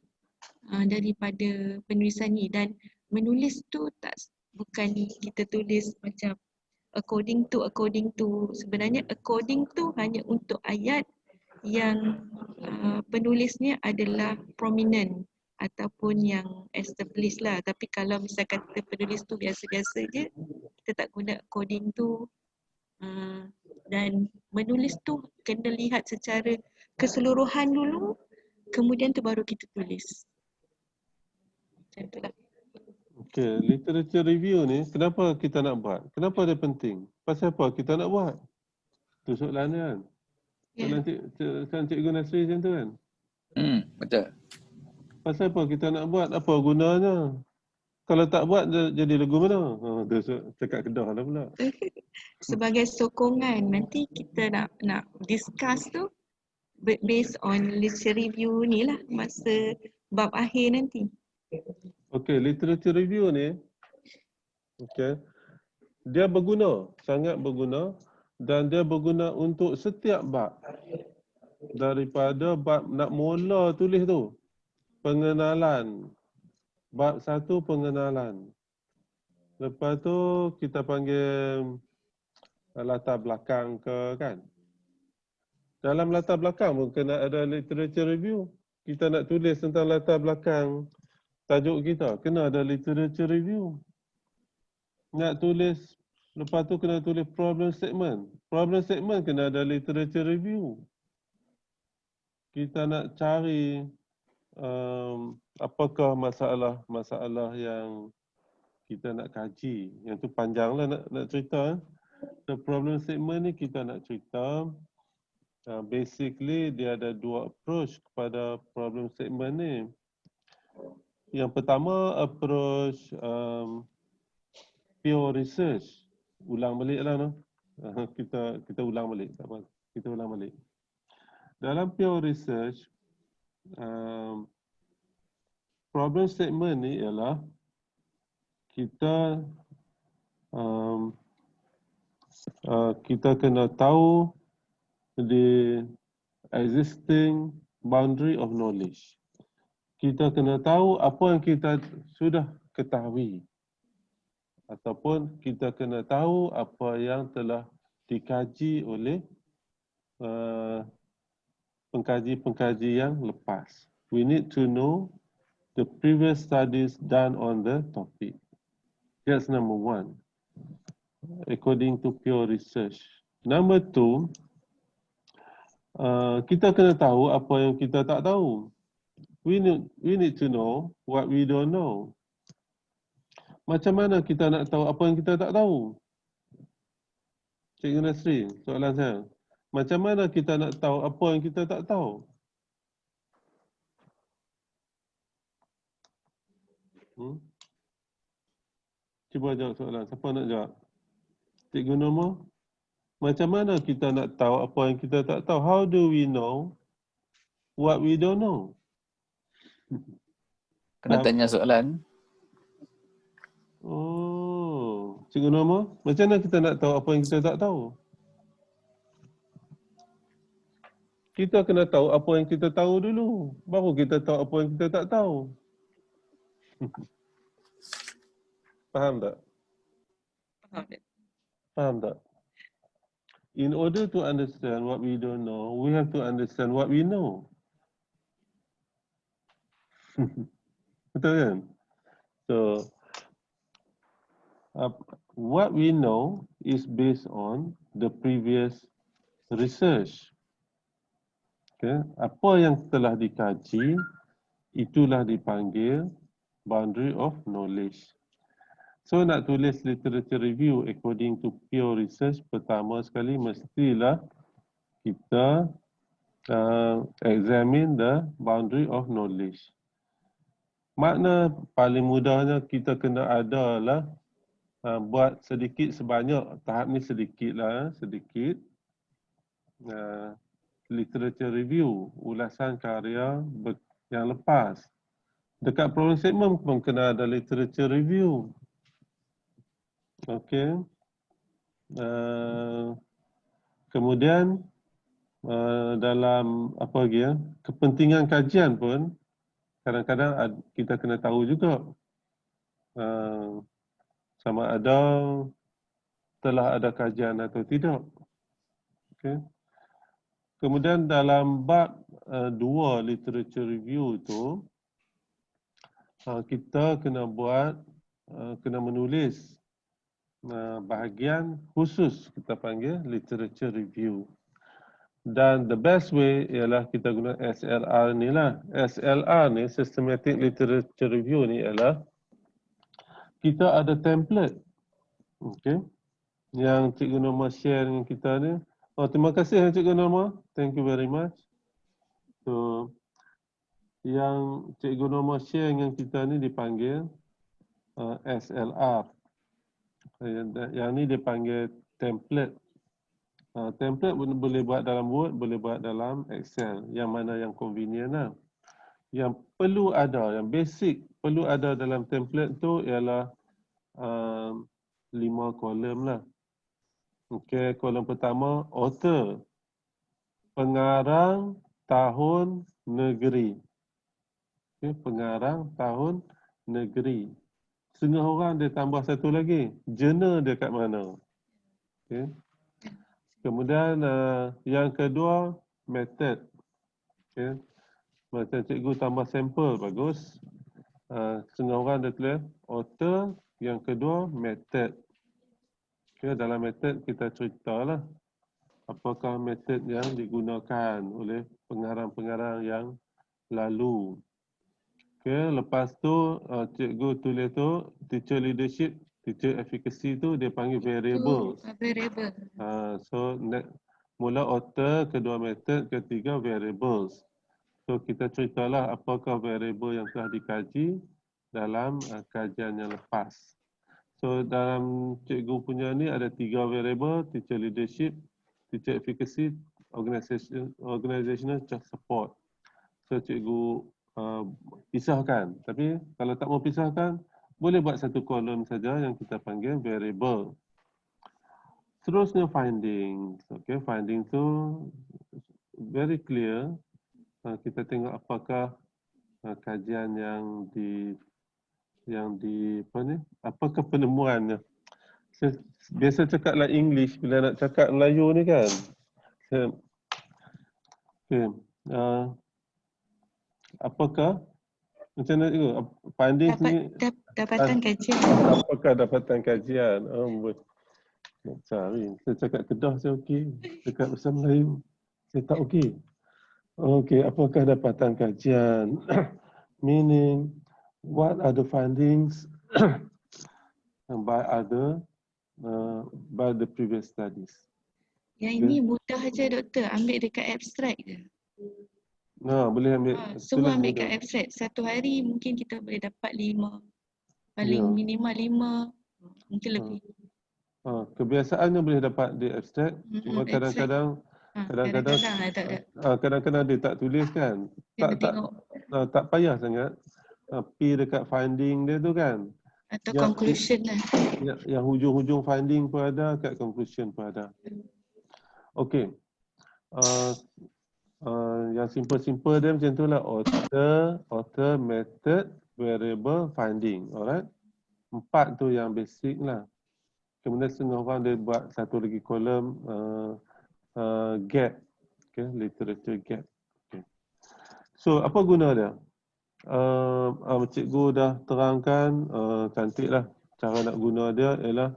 daripada penulisan ni. Dan menulis tu bukan kita tulis macam according to, sebenarnya according to hanya untuk ayat yang penulisnya adalah prominent ataupun yang established lah. Tapi kalau misalkan kita penulis tu biasa-biasa je, kita tak guna according to. Dan menulis tu kena lihat secara keseluruhan dulu, kemudian tu baru kita tulis. Macam tu lah. Okay, literature review ni kenapa kita nak buat? Kenapa dia penting? Pasal apa kita nak buat? Tu soalan dia kan? Soalan Cikgu Nasri macam tu kan? Betul. Pasal apa kita nak buat? Apa gunanya? Kalau tak buat jadi lagu mana? Tu cakap Kedah lah pula. Sebagai sokongan, nanti kita nak discuss tu based on literature review ni lah masa bab akhir nanti. Okay, literature review ni, okay, dia berguna, sangat berguna dan dia berguna untuk setiap bab. Daripada bab nak mula tulis tu, pengenalan. Bab 1 pengenalan. Lepas tu kita panggil latar belakang ke kan. Dalam latar belakang pun kena ada literature review. Kita nak tulis tentang latar belakang tajuk kita, kena ada literature review. Nak tulis, lepas tu kena tulis problem statement. Problem statement kena ada literature review. Kita nak cari apakah masalah yang kita nak kaji. Yang tu panjang lah nak cerita. The problem statement ni kita nak cerita. Basically dia ada dua approach kepada problem statement ni. Yang pertama approach pure research. Ulang balik lah no. Kita ulang balik. Tak apa. Kita ulang balik. Dalam pure research, problem statement ni ialah kita kita kena tahu the existing boundary of knowledge. Kita kena tahu apa yang kita sudah ketahui. Ataupun kita kena tahu apa yang telah dikaji oleh pengkaji-pengkaji yang lepas. We need to know the previous studies done on the topic. That's number one, according to pure research. Number two, kita kena tahu apa yang kita tak tahu. We need to know what we don't know. Macam mana kita nak tahu apa yang kita tak tahu? Cikgu Nasri, soalan saya. Macam mana kita nak tahu apa yang kita tak tahu? Cuba jawab soalan. Siapa nak jawab? Cikgu Norma? Macam mana kita nak tahu apa yang kita tak tahu? How do we know what we don't know? Kena tanya soalan. Oh, Cikgu Norma, macam mana kita nak tahu apa yang kita tak tahu? Kita kena tahu apa yang kita tahu dulu. Baru kita tahu apa yang kita tak tahu. Faham tak? Faham tak? In order to understand what we don't know, we have to understand what we know. Betul kan? So, what we know is based on the previous research. Okay? Apa yang telah dikaji, itulah dipanggil boundary of knowledge. So nak tulis literature review according to pure research, pertama sekali mestilah kita examine the boundary of knowledge. Makna paling mudahnya kita kena adalah buat sedikit sebanyak, tahap ni sedikit lah, sedikit literature review, ulasan karya yang lepas. Dekat problem statement pun kena ada literature review. Okey. Kemudian dalam apa lagi ya, kepentingan kajian pun kadang-kadang kita kena tahu juga sama ada telah ada kajian atau tidak. Okey. Kemudian dalam bab 2 literature review tu kita kena buat kena menulis bahagian khusus kita panggil literature review. Dan the best way ialah kita guna SLR ni lah. SLR ni, Systematic Literature Review ni ialah kita ada template. Okay. Yang Cikgu Norma share dengan kita ni. Oh, terima kasih Cikgu Norma. Thank you very much. So, yang Cikgu Norma share dengan kita ni dipanggil SLR. Yang ni dipanggil template. Template boleh buat dalam Word, boleh buat dalam Excel. Yang mana yang convenient lah. Yang perlu ada, yang basic perlu ada dalam template tu ialah 5 kolom lah. Okey, kolom pertama, author. Pengarang, tahun, negeri. Okey, pengarang, tahun, negeri. Setengah orang dia tambah satu lagi. Jurnal dia kat mana? Okay. Kemudian yang kedua, method. Okay. Macam cikgu tambah sampel, bagus. Setengah orang dia tulis author, yang kedua, method. Okay. Dalam method kita ceritalah apakah method yang digunakan oleh pengarang-pengarang yang lalu. Okay, lepas tu cikgu tulis tu teacher leadership, teacher efficacy tu dia panggil variables. Variable. So mula author, kedua method, ketiga variables. So kita ceritalah apakah variable yang telah dikaji dalam kajian yang lepas. So dalam cikgu punya ni ada 3 variable, teacher leadership, teacher efficacy, organizational support. So cikgu pisahkan, tapi kalau tak mau pisahkan boleh buat satu kolom saja yang kita panggil variable. Terusnya findings. Okay, finding tu very clear. Kita tengok apakah kajian yang apa ni? Apakah penemuannya? Saya biasa cakaplah English bila nak cakap Melayu ni kan. Okay. Apakah macam mana tu findings ni dapatan kajian. Apakah dapatan kajian? Nak cari. Saya cakap Kedah saya okey. Cakap bahasa Melayu saya tak okey. Okey, apakah dapatan kajian? Meaning what are the findings by the previous studies? Yang ini mudah aja doktor, ambil dekat abstract je. Boleh ambil. Semua ambil kat abstract. Satu hari mungkin kita boleh dapat 5. Paling minimal 5, mungkin lebih. Kebiasaannya boleh dapat di abstract. Cuma kadang-kadang kadang-kadang dia tak tulis kan. Tak payah sangat. Pi dekat finding dia tu kan. Atau Yang, conclusion lah. yang hujung-hujung finding pun ada, kat conclusion pun ada. Okey. Yang simple-simple dia macam tu lah. Author, method, variable, finding. Alright. 4 tu yang basic lah. Kemudian setengah orang dia buat satu lagi kolom gap. Okay, literature gap. Okay. So, apa guna dia? Cikgu dah terangkan, cantik lah. Cara nak guna dia ialah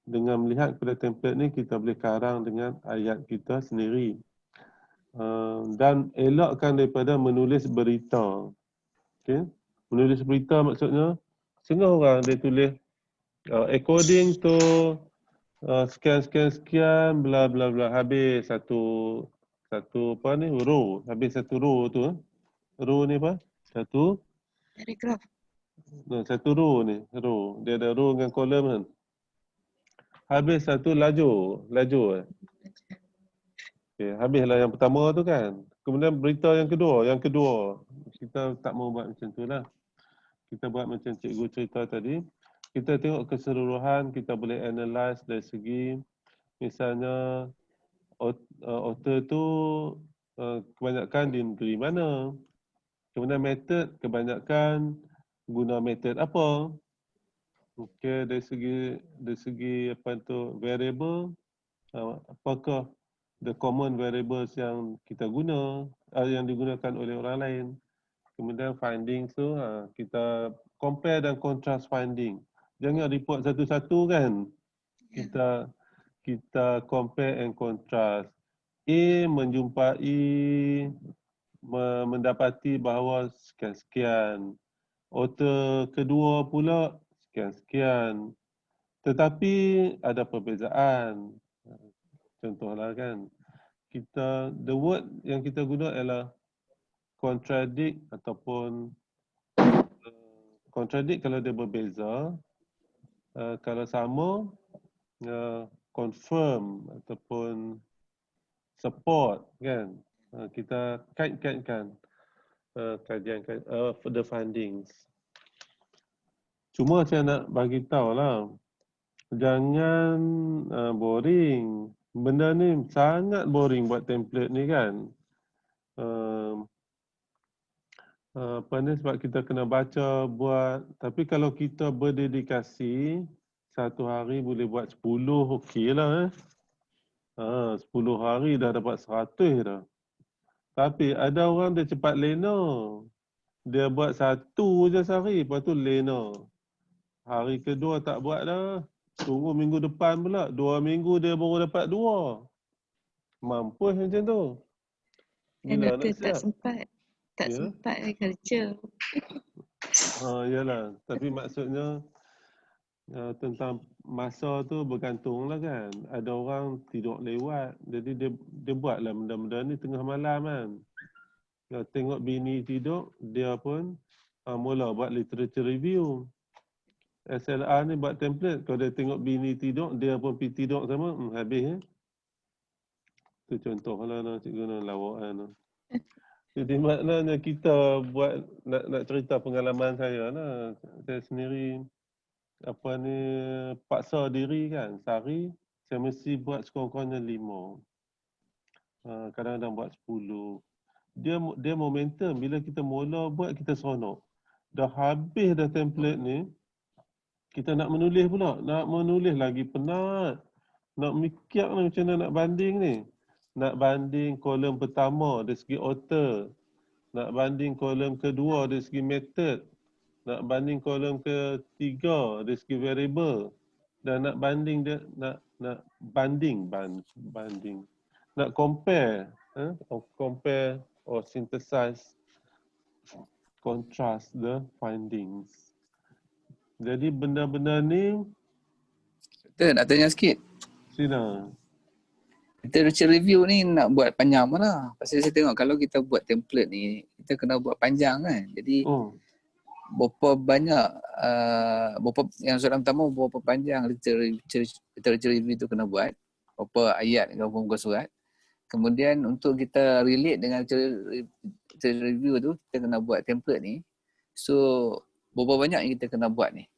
dengan melihat kepada template ni, kita boleh karang dengan ayat kita sendiri. Dan elakkan daripada menulis berita. Okay. Menulis berita maksudnya, setengah orang dia tulis according to sekian, bla bla bla, habis satu apa ni, row. Habis satu row tu. Row ni apa? Paragraph. Satu row ni, row. Dia ada row dengan kolom kan. Habis satu lajur. Okay, habislah yang pertama tu kan. Kemudian berita yang kedua. Kita tak mau buat macam tu lah. Kita buat macam cikgu cerita tadi. Kita tengok keseluruhan, kita boleh analyse dari segi, misalnya, author tu kebanyakan di negeri mana. Kemudian method, kebanyakan guna method apa. Okey, dari segi apa tu, variable, apakah the common variables yang kita guna, yang digunakan oleh orang lain. Kemudian finding tu, kita compare dan contrast finding. Jangan report satu-satu kan. Kita compare and contrast. A mendapati bahawa sekian-sekian. Author kedua pula sekian-sekian. Tetapi ada perbezaan. Contohlah kan. The word yang kita guna ialah contradict ataupun contradict kalau dia berbeza. Kalau sama, confirm ataupun support kan. Kita kaitkan kajian the findings. Cuma saya nak bagi tahu lah, jangan boring. Benda ni sangat boring buat template ni kan. Apa ni, sebab kita kena baca, buat. Tapi kalau kita berdedikasi, satu hari boleh buat 10, okey lah 10 hari dah dapat 100 dah. Tapi ada orang dia cepat lena. Dia buat satu je sehari, lepas tu lena. Hari kedua tak buat dah. Tunggu minggu depan pula. 2 minggu dia baru dapat 2. Mampus macam tu. Bila nak siap? Tak sempat kerja. Yalah. Tapi maksudnya tentang masa tu bergantung lah kan. Ada orang tidur lewat. Jadi dia buatlah benda-benda ni tengah malam kan. Tengok bini tidur, dia pun mula buat literature review. SLR ni buat template. Kalau dia tengok bini tidur, dia pun pergi tidur sama, habis. Itu contoh lah cikgu nak lawakan. Jadi maknanya kita buat, nak cerita pengalaman saya lah. Saya sendiri, paksa diri kan. Sehari, saya mesti buat sekurang-kurangnya 5. Kadang-kadang buat 10. Dia momentum. Bila kita mula buat, kita seronok. Dah habis dah template ni, kita nak menulis pula. Nak menulis lagi penat. Nak mikir ni macam mana nak banding ni. Nak banding kolom pertama dari segi author. Nak banding kolom kedua dari segi method. Nak banding kolom ketiga dari segi variable. Dan nak banding dia, nak banding. Nak compare. Compare or synthesize, contrast the findings. Jadi benda-benda ni. Kita nak tanya sikit. Sina. Literature review ni nak buat panjang mana? Pasal saya tengok kalau kita buat template ni, kita kena buat panjang kan. Jadi berapa banyak, yang soalan pertama, berapa panjang literature review tu kena buat. Berapa ayat ke muka surat. Kemudian untuk kita relate dengan literature review tu, kita kena buat template ni. So, berapa banyak yang kita kena buat ni?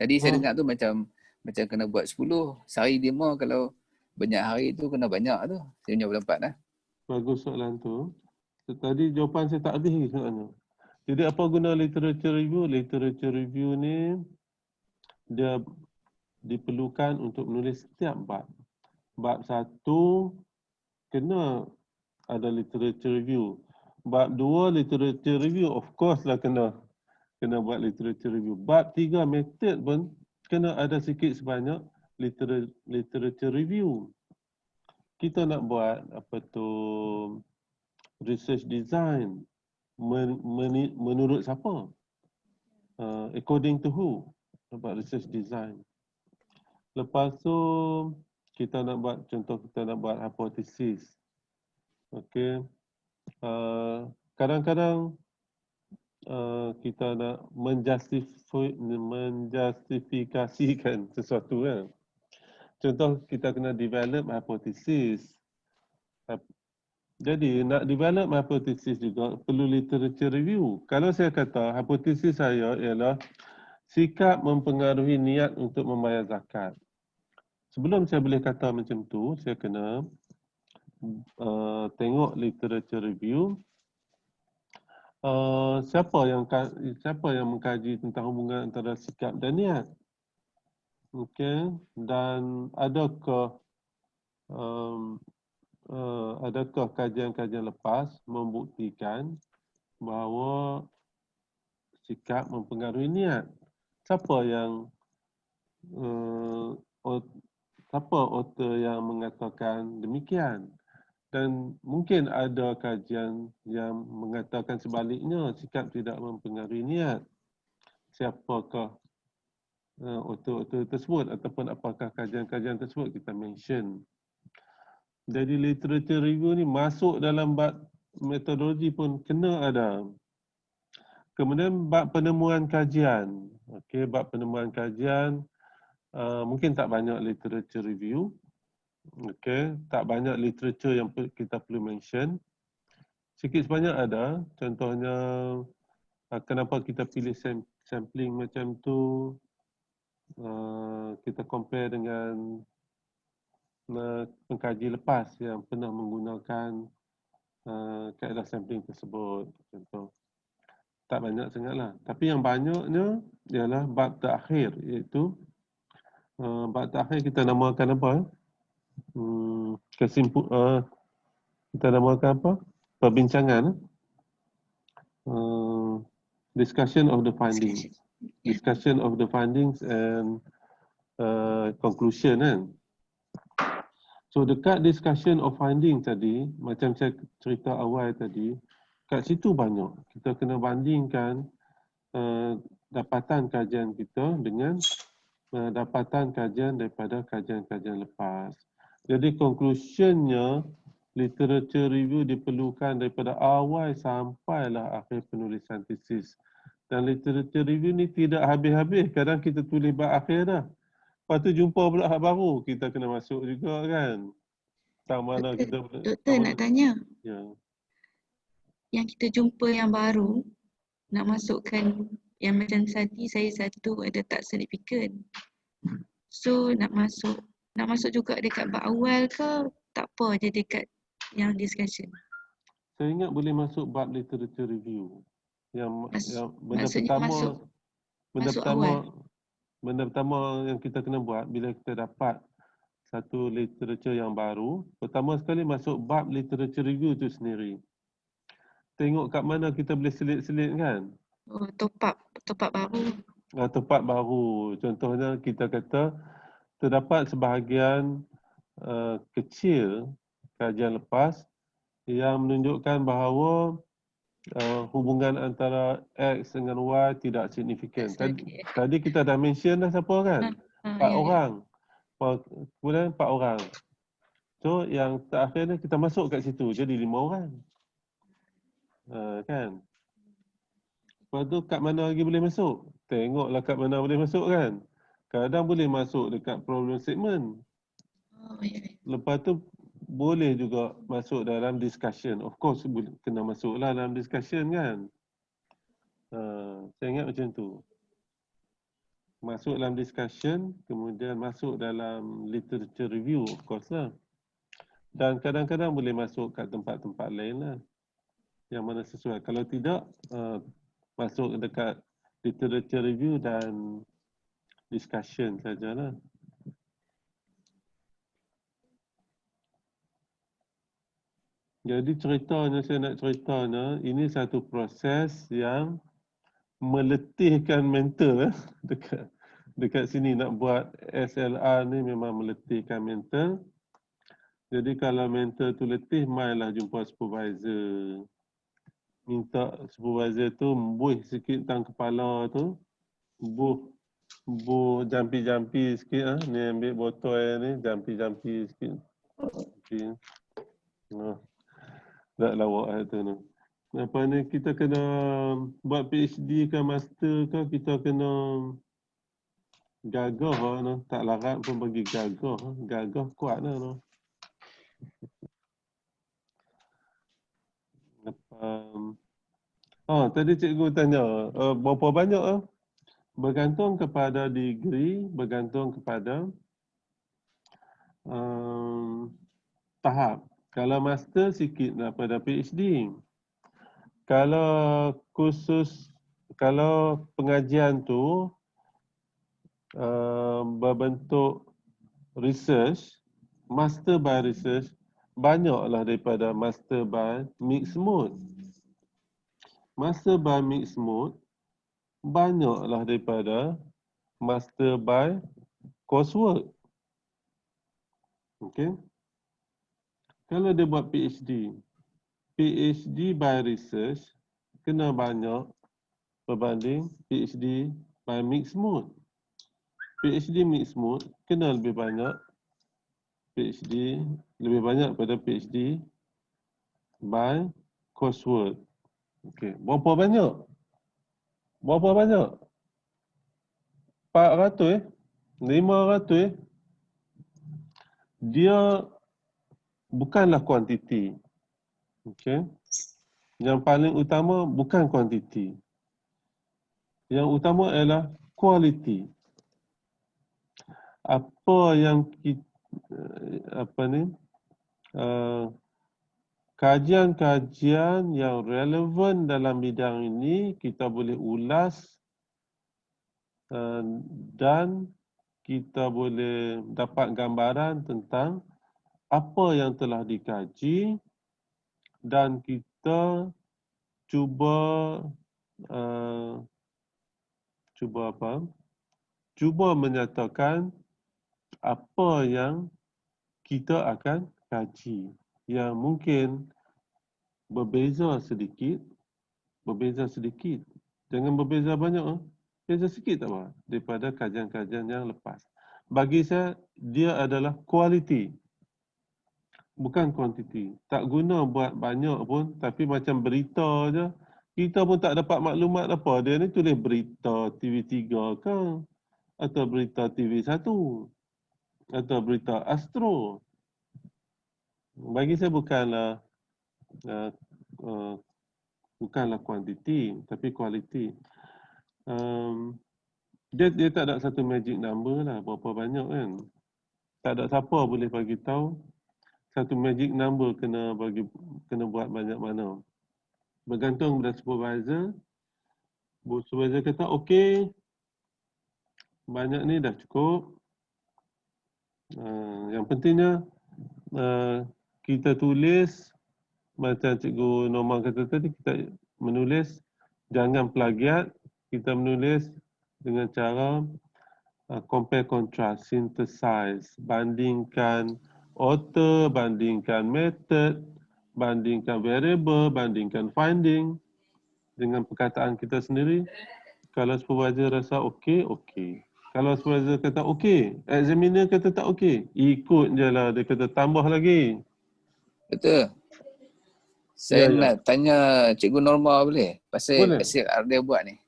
Tadi saya dengar tu macam kena buat 10, sehari 5, kalau banyak hari tu kena banyak tu. Saya punya pendapat lah. Bagus soalan tu. Tadi jawapan saya tak habis lagi sebenarnya. Jadi apa guna literature review? Literature review ni dia diperlukan untuk menulis setiap bab. Bab 1 kena ada literature review. Bab 2 literature review, of course lah kena buat literature review. Bab 3 method pun kena ada sikit sebanyak literature review. Kita nak buat apa tu research design, menurut siapa? According to who? Buat research design. Lepas tu kita nak buat, contoh kita nak buat hipotesis. Okey. Kadang-kadang kita nak menjustifikasikan sesuatu kan. Contoh kita kena develop hipotesis. Jadi nak develop hipotesis juga perlu literature review. Kalau saya kata hipotesis saya ialah sikap mempengaruhi niat untuk membayar zakat. Sebelum saya boleh kata macam tu, saya kena tengok literature review. Siapa yang mengkaji tentang hubungan antara sikap dan niat? Okey, dan adakah kajian-kajian lepas membuktikan bahawa sikap mempengaruhi niat? Siapa author yang mengatakan demikian? Dan mungkin ada kajian yang mengatakan sebaliknya, sikap tidak mempengaruhi niat. Siapakah author tersebut ataupun apakah kajian-kajian tersebut kita mention. Jadi literature review ni masuk dalam bab metodologi pun kena ada. Kemudian bab penemuan kajian. Okey, bab penemuan kajian mungkin tak banyak literature review. Okey, tak banyak literature yang kita perlu mention. Sikit sebanyak ada. Contohnya kenapa kita pilih sampling macam tu. Kita compare dengan pengkaji lepas yang pernah menggunakan kaedah sampling tersebut. Contoh. Tak banyak sangatlah. Tapi yang banyaknya ialah bab terakhir, iaitu bab terakhir kita namakan apa? Kita namakan apa? Perbincangan. Discussion of the findings. Discussion of the findings and conclusion kan. So dekat discussion of findings tadi, macam saya cerita awal tadi, kat situ banyak. Kita kena bandingkan dapatan kajian kita dengan dapatan kajian daripada kajian-kajian lepas. Jadi conclusionnya, literature review diperlukan daripada awal sampailah akhir penulisan tesis. Dan literature review ni tidak habis-habis. Kadang kita tulis bab akhir dah. Lepas tu jumpa pula hak baru, kita kena masuk juga kan. Tak mana kita Doktor nak tanya. Ya. Yang kita jumpa yang baru, nak masukkan yang macam tadi saya satu ada tak signifikan. So nak masuk juga dekat bab awal ke tak apa je dekat yang discussion. Saya ingat boleh masuk bab literature review. Yang benda maksudnya pertama yang kita kena buat bila kita dapat satu literature yang baru, pertama sekali masuk bab literature review tu sendiri. Tengok kat mana kita boleh selit-selit kan. Oh, top up baru. Tempat baru. Contohnya kita kata terdapat sebahagian kecil kajian lepas yang menunjukkan bahawa hubungan antara X dengan Y tidak signifikan. Tadi kita dah mention dah siapa kan? 4 orang. Kemudian 4 orang. So yang terakhir ni kita masuk kat situ. Jadi 5 orang. Kan? Lepas tu kat mana lagi boleh masuk? Tengoklah kat mana boleh masuk kan. Kadang boleh masuk dekat problem statement. Lepas tu boleh juga masuk dalam discussion. Of course kena masuklah dalam discussion kan. Saya ingat macam tu. masuk dalam discussion, kemudian masuk dalam literature review, of course lah. Dan kadang-kadang boleh masuk kat tempat-tempat lain lah, yang mana sesuai. Kalau tidak, masuk dekat literature review dan discussion sajalah. Jadi ceritanya, saya nak ceritanya, ini satu proses yang meletihkan mental dekat sini. Nak buat SLR ni memang meletihkan mental. Jadi kalau mental tu letih, mainlah jumpa supervisor. Minta supervisor tu buih sikit tang kepala tu. Buh jampi-jampi sikit ah. Ni ambil botol air ni, jampi-jampi sikit. Okay. Tak lawak lah tu ni. Apa ni, kita kena buat PhD ke master ke, kita kena gagah lah no. Tak larat pun bagi gagah. Gagah kuat lah no. Tadi cikgu tanya, berapa banyak ah? Bergantung kepada degree, bergantung kepada tahap. Kalau master sikit daripada PhD. Kalau khusus, kalau pengajian tu berbentuk research, master by research, banyaklah daripada master by mixed mode. Master by mixed mode, banyaklah daripada master by coursework. Okay. Kalau dia buat PhD by research, kena banyak berbanding PhD by mixed mode. PhD mixed mode kena lebih banyak pada PhD by coursework. Okey, berapa banyak? 400 500 dia bukanlah kuantiti. Okey. Yang paling utama bukan kuantiti. Yang utama adalah quality. Apa yang kita, kajian-kajian yang relevan dalam bidang ini kita boleh ulas dan kita boleh dapat gambaran tentang apa yang telah dikaji dan kita cuba menyatakan apa yang kita akan kaji yang mungkin berbeza sedikit. Jangan berbeza banyak. Beza sikit tak apa daripada kajian-kajian yang lepas. Bagi saya, dia adalah quality, bukan quantity. Tak guna buat banyak pun, tapi macam berita je. Kita pun tak dapat maklumat apa. Dia ni tulis berita TV3 ke? Atau berita TV1? Atau berita Astro? Bagi saya bukanlah kuantiti, tapi quality. Dia tak ada satu magic number lah, berapa banyak kan. Tak ada siapa boleh bagi tahu satu magic number kena buat banyak mana. Bergantung pada supervisor. Supervisor kata okey, banyak ni dah cukup. Yang pentingnya kita tulis macam Cikgu Norma kata tadi, kita menulis jangan plagiat, kita menulis dengan cara compare contrast, synthesize, bandingkan author, bandingkan method, bandingkan variable, bandingkan finding dengan perkataan kita sendiri. Kalau supervisor rasa okey, okey. Kalau supervisor kata okey, examiner kata tak okey, ikut je lah, dia kata tambah lagi. Betul. Saya nak tanya Cikgu Norma boleh? Pasal SLR dia buat ni.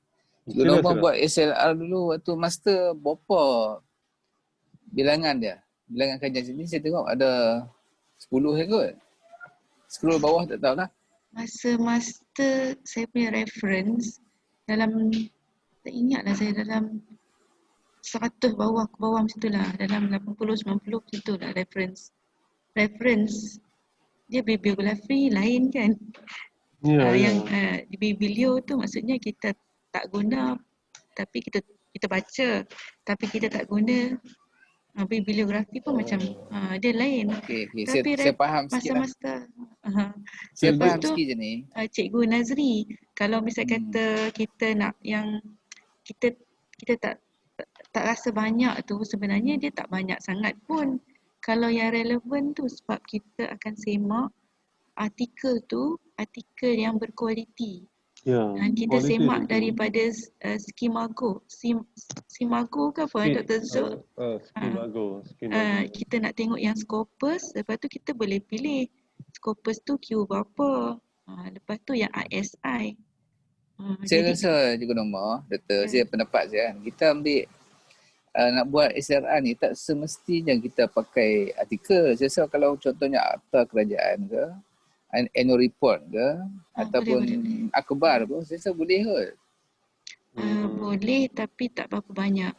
Cikgu Norma buat SLR dulu waktu master, berapa bilangan dia? Bilangan kajian sini saya tengok ada 10 kot. Scroll bawah tak tahulah. Masa master saya punya reference dalam, tak ingatlah saya, dalam 100 bawah ke bawah macam tu lah. Dalam 80-90 macam tu lah reference. Dia bibliografi lain kan. Ya, Yang ya. di biblio tu maksudnya kita tak guna tapi kita baca tapi kita tak guna. Bibliografi pun macam dia lain. Okey, Tapi saya faham sikit lah. masa-masa Saya lepas faham tu sikit je ni. Cikgu Nazri, kalau misal kata kita nak yang kita tak rasa banyak tu, sebenarnya dia tak banyak sangat pun. Kalau yang relevan tu sebab kita akan semak artikel yang berkualiti. Ya. Kita Kualiti semak itu. daripada Skimago. Simago ke apa Dr. Zul? Skimago. Kita nak tengok yang Scopus, lepas tu kita boleh pilih Scopus tu Q berapa. Lepas tu yang ISI. Saya rasa juga nombor, Doktor, saya pendapat saya kan, kita ambil nak buat SRA ni tak semestinya kita pakai artikel. Saya rasa kalau contohnya akta kerajaan ke, annual report ke, ataupun boleh. akhbar pun, saya rasa boleh kot. Boleh tapi tak berapa banyak.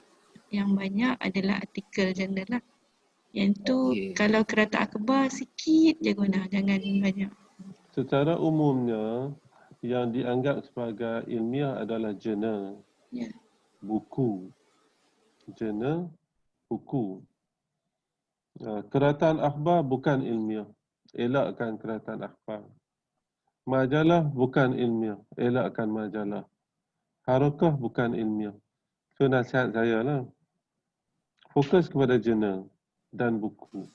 Yang banyak adalah artikel jurnal lah. Yang tu kalau kereta akhbar sikit je guna, jangan banyak. Secara umumnya yang dianggap sebagai ilmiah adalah jurnal. Ya. Buku. Jurnal, buku. Keratan akhbar bukan ilmiah. Elakkan keratan akhbar. Majalah bukan ilmiah. Elakkan majalah. Harakah bukan ilmiah. So nasihat saya lah. Fokus kepada jurnal dan buku.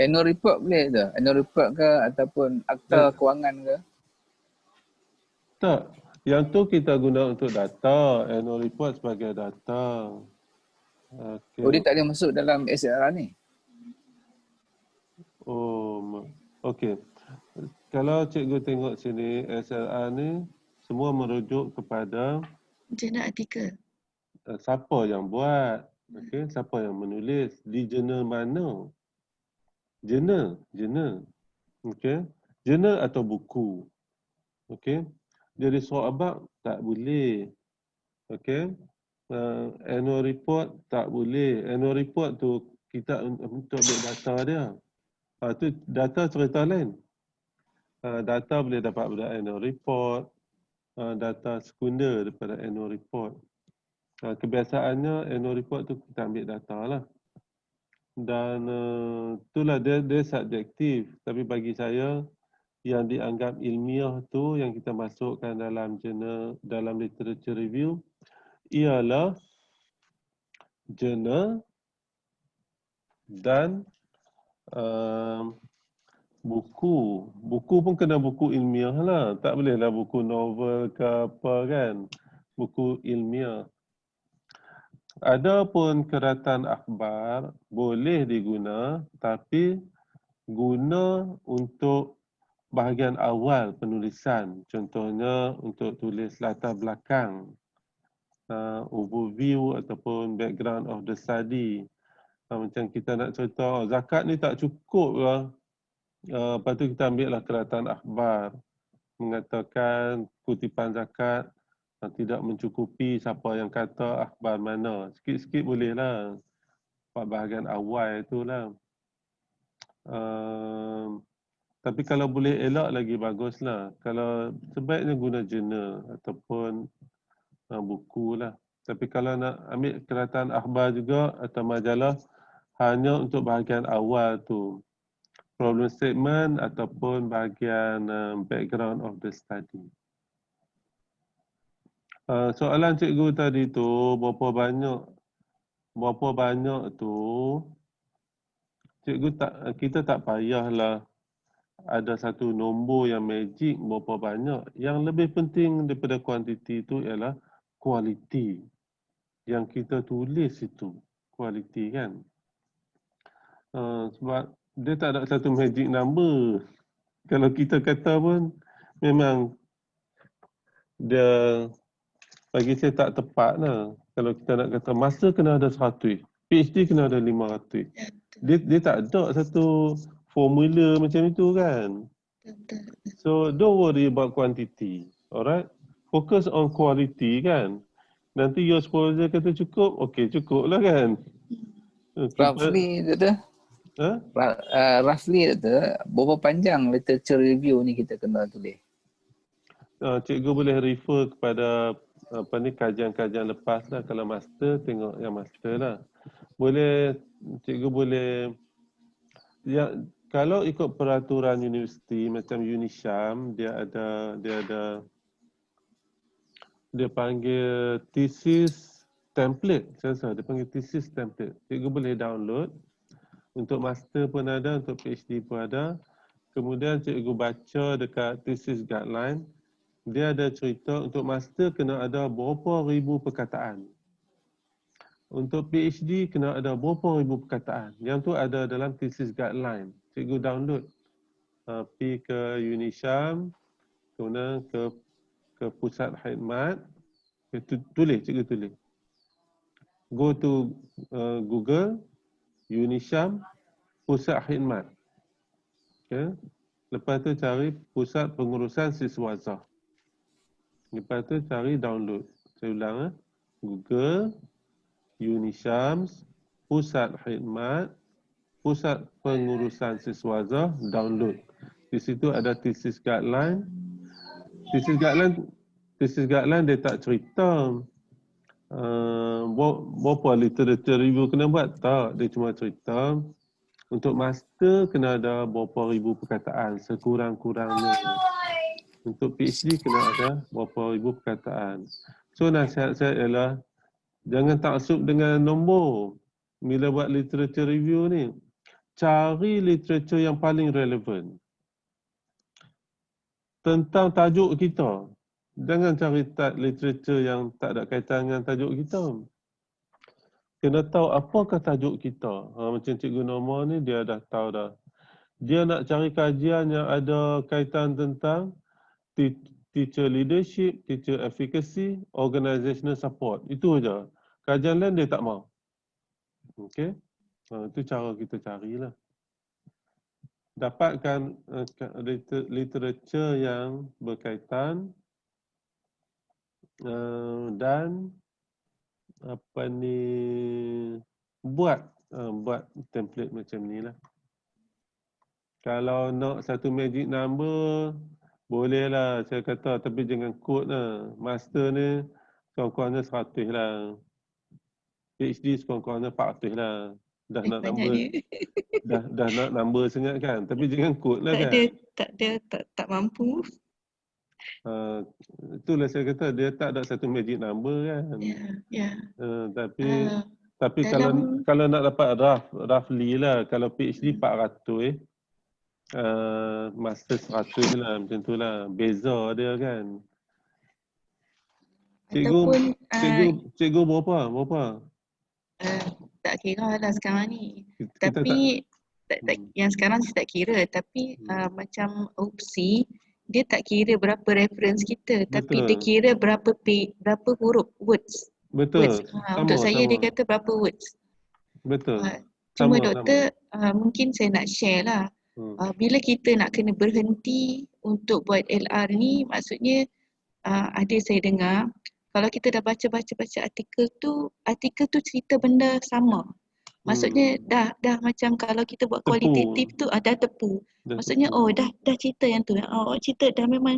Annual report boleh tak? Annual report ke ataupun akta kewangan ke? Tak. Yang tu kita guna untuk data. Annual report sebagai data. Okay. Oh, dia tak boleh masuk dalam SRA ni? Oh, okey. Kalau cikgu tengok sini, SLR ni semua merujuk kepada jurnal artikel. Siapa yang buat, okey, siapa yang menulis, di jurnal mana. Jurnal. Okey. Jurnal atau buku. Okey. Jadi suabak tak boleh. Okey. Annual report tak boleh. Annual report tu kita untuk ambil data dia. Tu data cerita lain. Data boleh dapat daripada annual report, data sekunder daripada annual report. Kebiasaannya annual report tu kita ambil data lah. Dan itulah dia subjektif. Tapi bagi saya yang dianggap ilmiah tu yang kita masukkan dalam jurnal, dalam literature review ialah jurnal dan buku. Buku pun kena buku ilmiah lah. Tak bolehlah buku novel ke apa kan. Buku ilmiah. Adapun keratan akhbar boleh diguna tapi guna untuk bahagian awal penulisan. Contohnya untuk tulis latar belakang, overview ataupun background of the study. Macam kita nak cerita, zakat ni tak cukup lah. Lepas tu kita ambil lah keratan akhbar. Mengatakan kutipan zakat tidak mencukupi siapa yang kata akhbar mana. Sikit-sikit boleh lah. Bahagian awal tu lah. Tapi kalau boleh elak lagi bagus lah. Kalau sebaiknya guna jurnal ataupun buku lah. Tapi kalau nak ambil keratan akhbar juga atau majalah hanya untuk bahagian awal tu. Problem statement ataupun bahagian background of the study. Soalan cikgu tadi tu berapa banyak tu cikgu kita tak payahlah ada satu nombor yang magic berapa banyak. Yang lebih penting daripada kuantiti itu ialah kualiti yang kita tulis itu, kualiti kan. Sebab dia tak ada satu magic number. Kalau kita kata pun memang dia bagi saya tak tepat lah. Kalau kita nak kata masa kena ada 100, PhD kena ada 500. Dia tak ada satu formula macam itu kan. So don't worry about quantity. Alright? Focus on quality kan. Nanti your supervisor kata cukup, okey cukup lah kan. Roughly tu, Ha? roughly tu, berapa panjang literature review ni kita kena tulis? Cikgu boleh refer kepada kajian-kajian lepas lah. Kalau master, tengok yang master lah. Cikgu boleh, kalau ikut peraturan universiti macam Unisham, dia panggil thesis template. Saya rasa dia panggil thesis template. Cikgu boleh download. Untuk master pun ada, untuk PhD pun ada. Kemudian cikgu baca dekat thesis guideline. Dia ada cerita untuk master kena ada berapa ribu perkataan. Untuk PhD kena ada berapa ribu perkataan. Yang tu ada dalam thesis guideline. Cikgu download. Pergi ke Unisham, kemudian ke pusat khidmat. Cikgu tulis. Go to Google, Unisham, pusat khidmat. Okay. Lepas tu cari pusat pengurusan siswazah. Lepas tu cari download. Saya ulang Google, Unishams, pusat khidmat, pusat pengurusan siswazah, download. Di situ ada thesis guideline. Thesis guideline dia tak cerita berapa literature review kena buat. Tak, dia cuma cerita untuk master kena ada berapa ribu perkataan sekurang-kurangnya. Untuk PhD kena ada berapa ribu perkataan. So nasihat saya ialah jangan taksub dengan nombor. Bila buat literature review ni, cari literature yang paling relevan tentang tajuk kita. Jangan cari literature yang tak ada kaitan dengan tajuk kita. Kena tahu apakah tajuk kita. Macam Cikgu Norma ni dia dah tahu dah. Dia nak cari kajian yang ada kaitan tentang teacher leadership, teacher efficacy, organizational support. Itu aja. Kajian lain dia tak mau. Okey. Itu cara kita carilah. Dapatkan literature yang berkaitan dan buat template macam ni lah. Kalau nak satu magic number, bolehlah saya kata, tapi jangan quote lah. Master ni sekurang-kurangnya 100 lah. PhD sekurang-kurangnya 400 lah. Dah nak number, dah nak number sangat kan. Tapi jangan quote lah kan. Tak mampu. Itulah saya kata dia tak ada satu magic number kan. Ya. Tapi kalau nak dapat roughly lah, kalau PhD 400 master 100 lah, macam tu lah. Beza dia kan. Cikgu berapa? Tak kira lah sekarang ni. Tapi yang sekarang saya tak kira. Tapi macam opsi, dia tak kira berapa reference kita. Betul. Tapi dia kira berapa huruf, words. Betul. Untuk saya dia kata berapa words. Betul. Cuma doktor, mungkin saya nak share lah. Bila kita nak kena berhenti untuk buat LR ni, maksudnya ada saya dengar, kalau kita dah baca artikel tu cerita benda sama. Maksudnya dah macam kalau kita buat kualitatif tu dah tepu. Maksudnya dah cerita yang tu. Cerita dah memang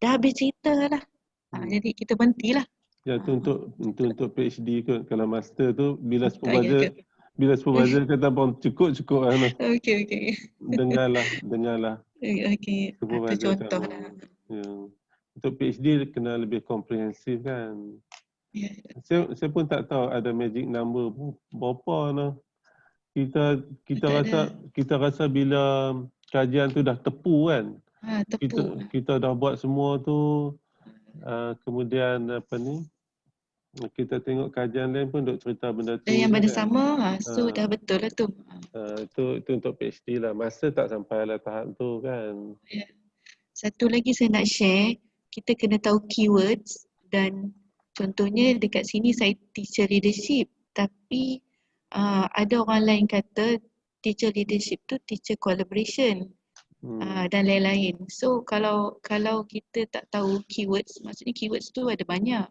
dah habis cerita lah. Jadi kita berhentilah. Ya tu untuk PhD kot. Kalau master tu bila supervisor kata pun cukup lah. Okey. Dengarlah. Okey. Itu contoh lah. Ya. Untuk PhD kena lebih komprehensif kan. Ya. Saya pun tak tahu ada magic number berapa lah. Kita rasa bila kajian tu dah tepu kan. Kita dah buat semua tu. Kemudian kita tengok kajian lain pun duk cerita benda tu. Yang benda sama, so dah betul lah tu. Itu untuk PhD lah. Masa tak sampai lah tahap tu kan. Ya. Satu lagi saya nak share, kita kena tahu keywords dan contohnya dekat sini saya teacher leadership, tapi ada orang lain kata teacher leadership tu teacher collaboration dan lain-lain. So kalau kita tak tahu keywords, maksudnya keywords tu ada banyak.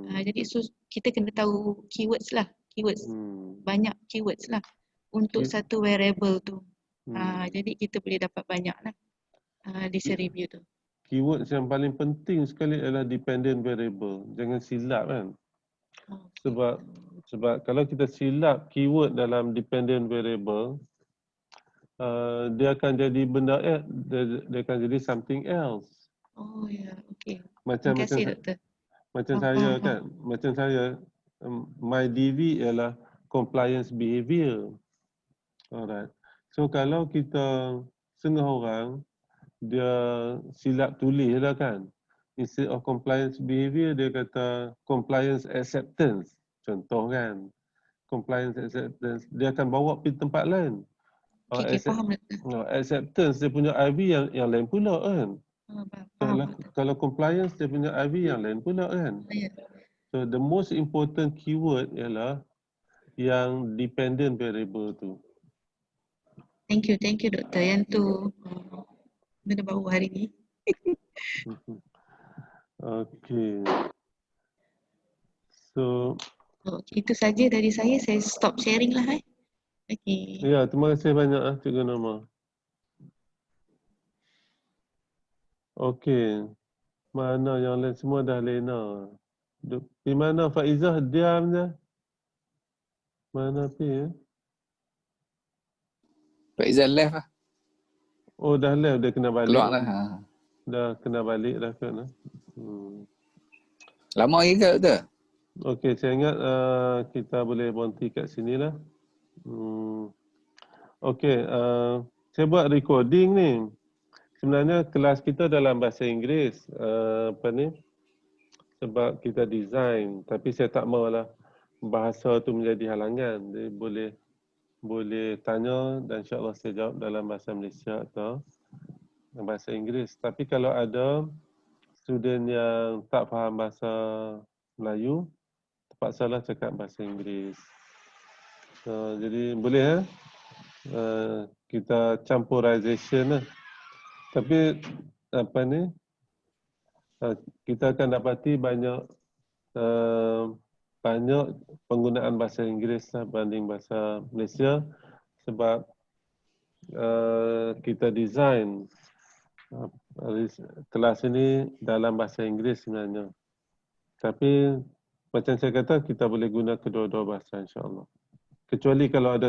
Jadi so kita kena tahu keywords lah, keywords. Banyak keywords lah untuk satu variable tu. Jadi kita boleh dapat banyak lah desa review tu. Keywords yang paling penting sekali adalah dependent variable. Jangan silap kan. Sebab kalau kita silap keyword dalam dependent variable, dia akan jadi benda dia akan jadi something else. Oh ya, okey. Macam Terima kasih doktor. Macam saya kan, macam saya my DV ialah compliance behavior. Alright. So kalau kita setengah orang dia silap tulis lah kan. Instead of compliance behavior dia kata compliance acceptance. Contoh kan. Compliance acceptance dia akan bawa pergi tempat lain. Okey, faham Acceptance dia punya IV yang lain pula kan. Kalau compliance dia punya IV yang lain pula kan. So the most important keyword ialah yang dependent variable tu. Thank you doktor. Yang tu benda baru hari ni. Okay. So itu saja dari saya stop sharing lah. Okay. Ya, terima kasih banyak Cikgu Norma. Okey. Mana yang lain semua dah lena. Di mana Faizah diam je? Mana pi? Faizah left lah. Oh dah left, dia kena balik. Keluar lah. Dah kena balik dah kan. Lama lagi ke doktor? Okey, saya ingat kita boleh berhenti kat sini lah. Okey, saya buat recording ni. Sebenarnya kelas kita dalam bahasa Inggeris. Apa ni? Sebab kita design. Tapi saya tak maulah bahasa tu menjadi halangan. Jadi boleh tanya dan insya-Allah saya jawab dalam bahasa Malaysia atau bahasa Inggeris. Tapi kalau ada student yang tak faham bahasa Melayu, terpaksalah cakap bahasa Inggeris. Jadi boleh kita campurization lah. Tapi apa ni? Kita akan dapati banyak penggunaan bahasa Inggeris lah berbanding bahasa Malaysia sebab kita design kelas ini dalam bahasa Inggeris sebenarnya. Tapi macam saya kata kita boleh guna kedua-dua bahasa insya-Allah. Kecuali kalau ada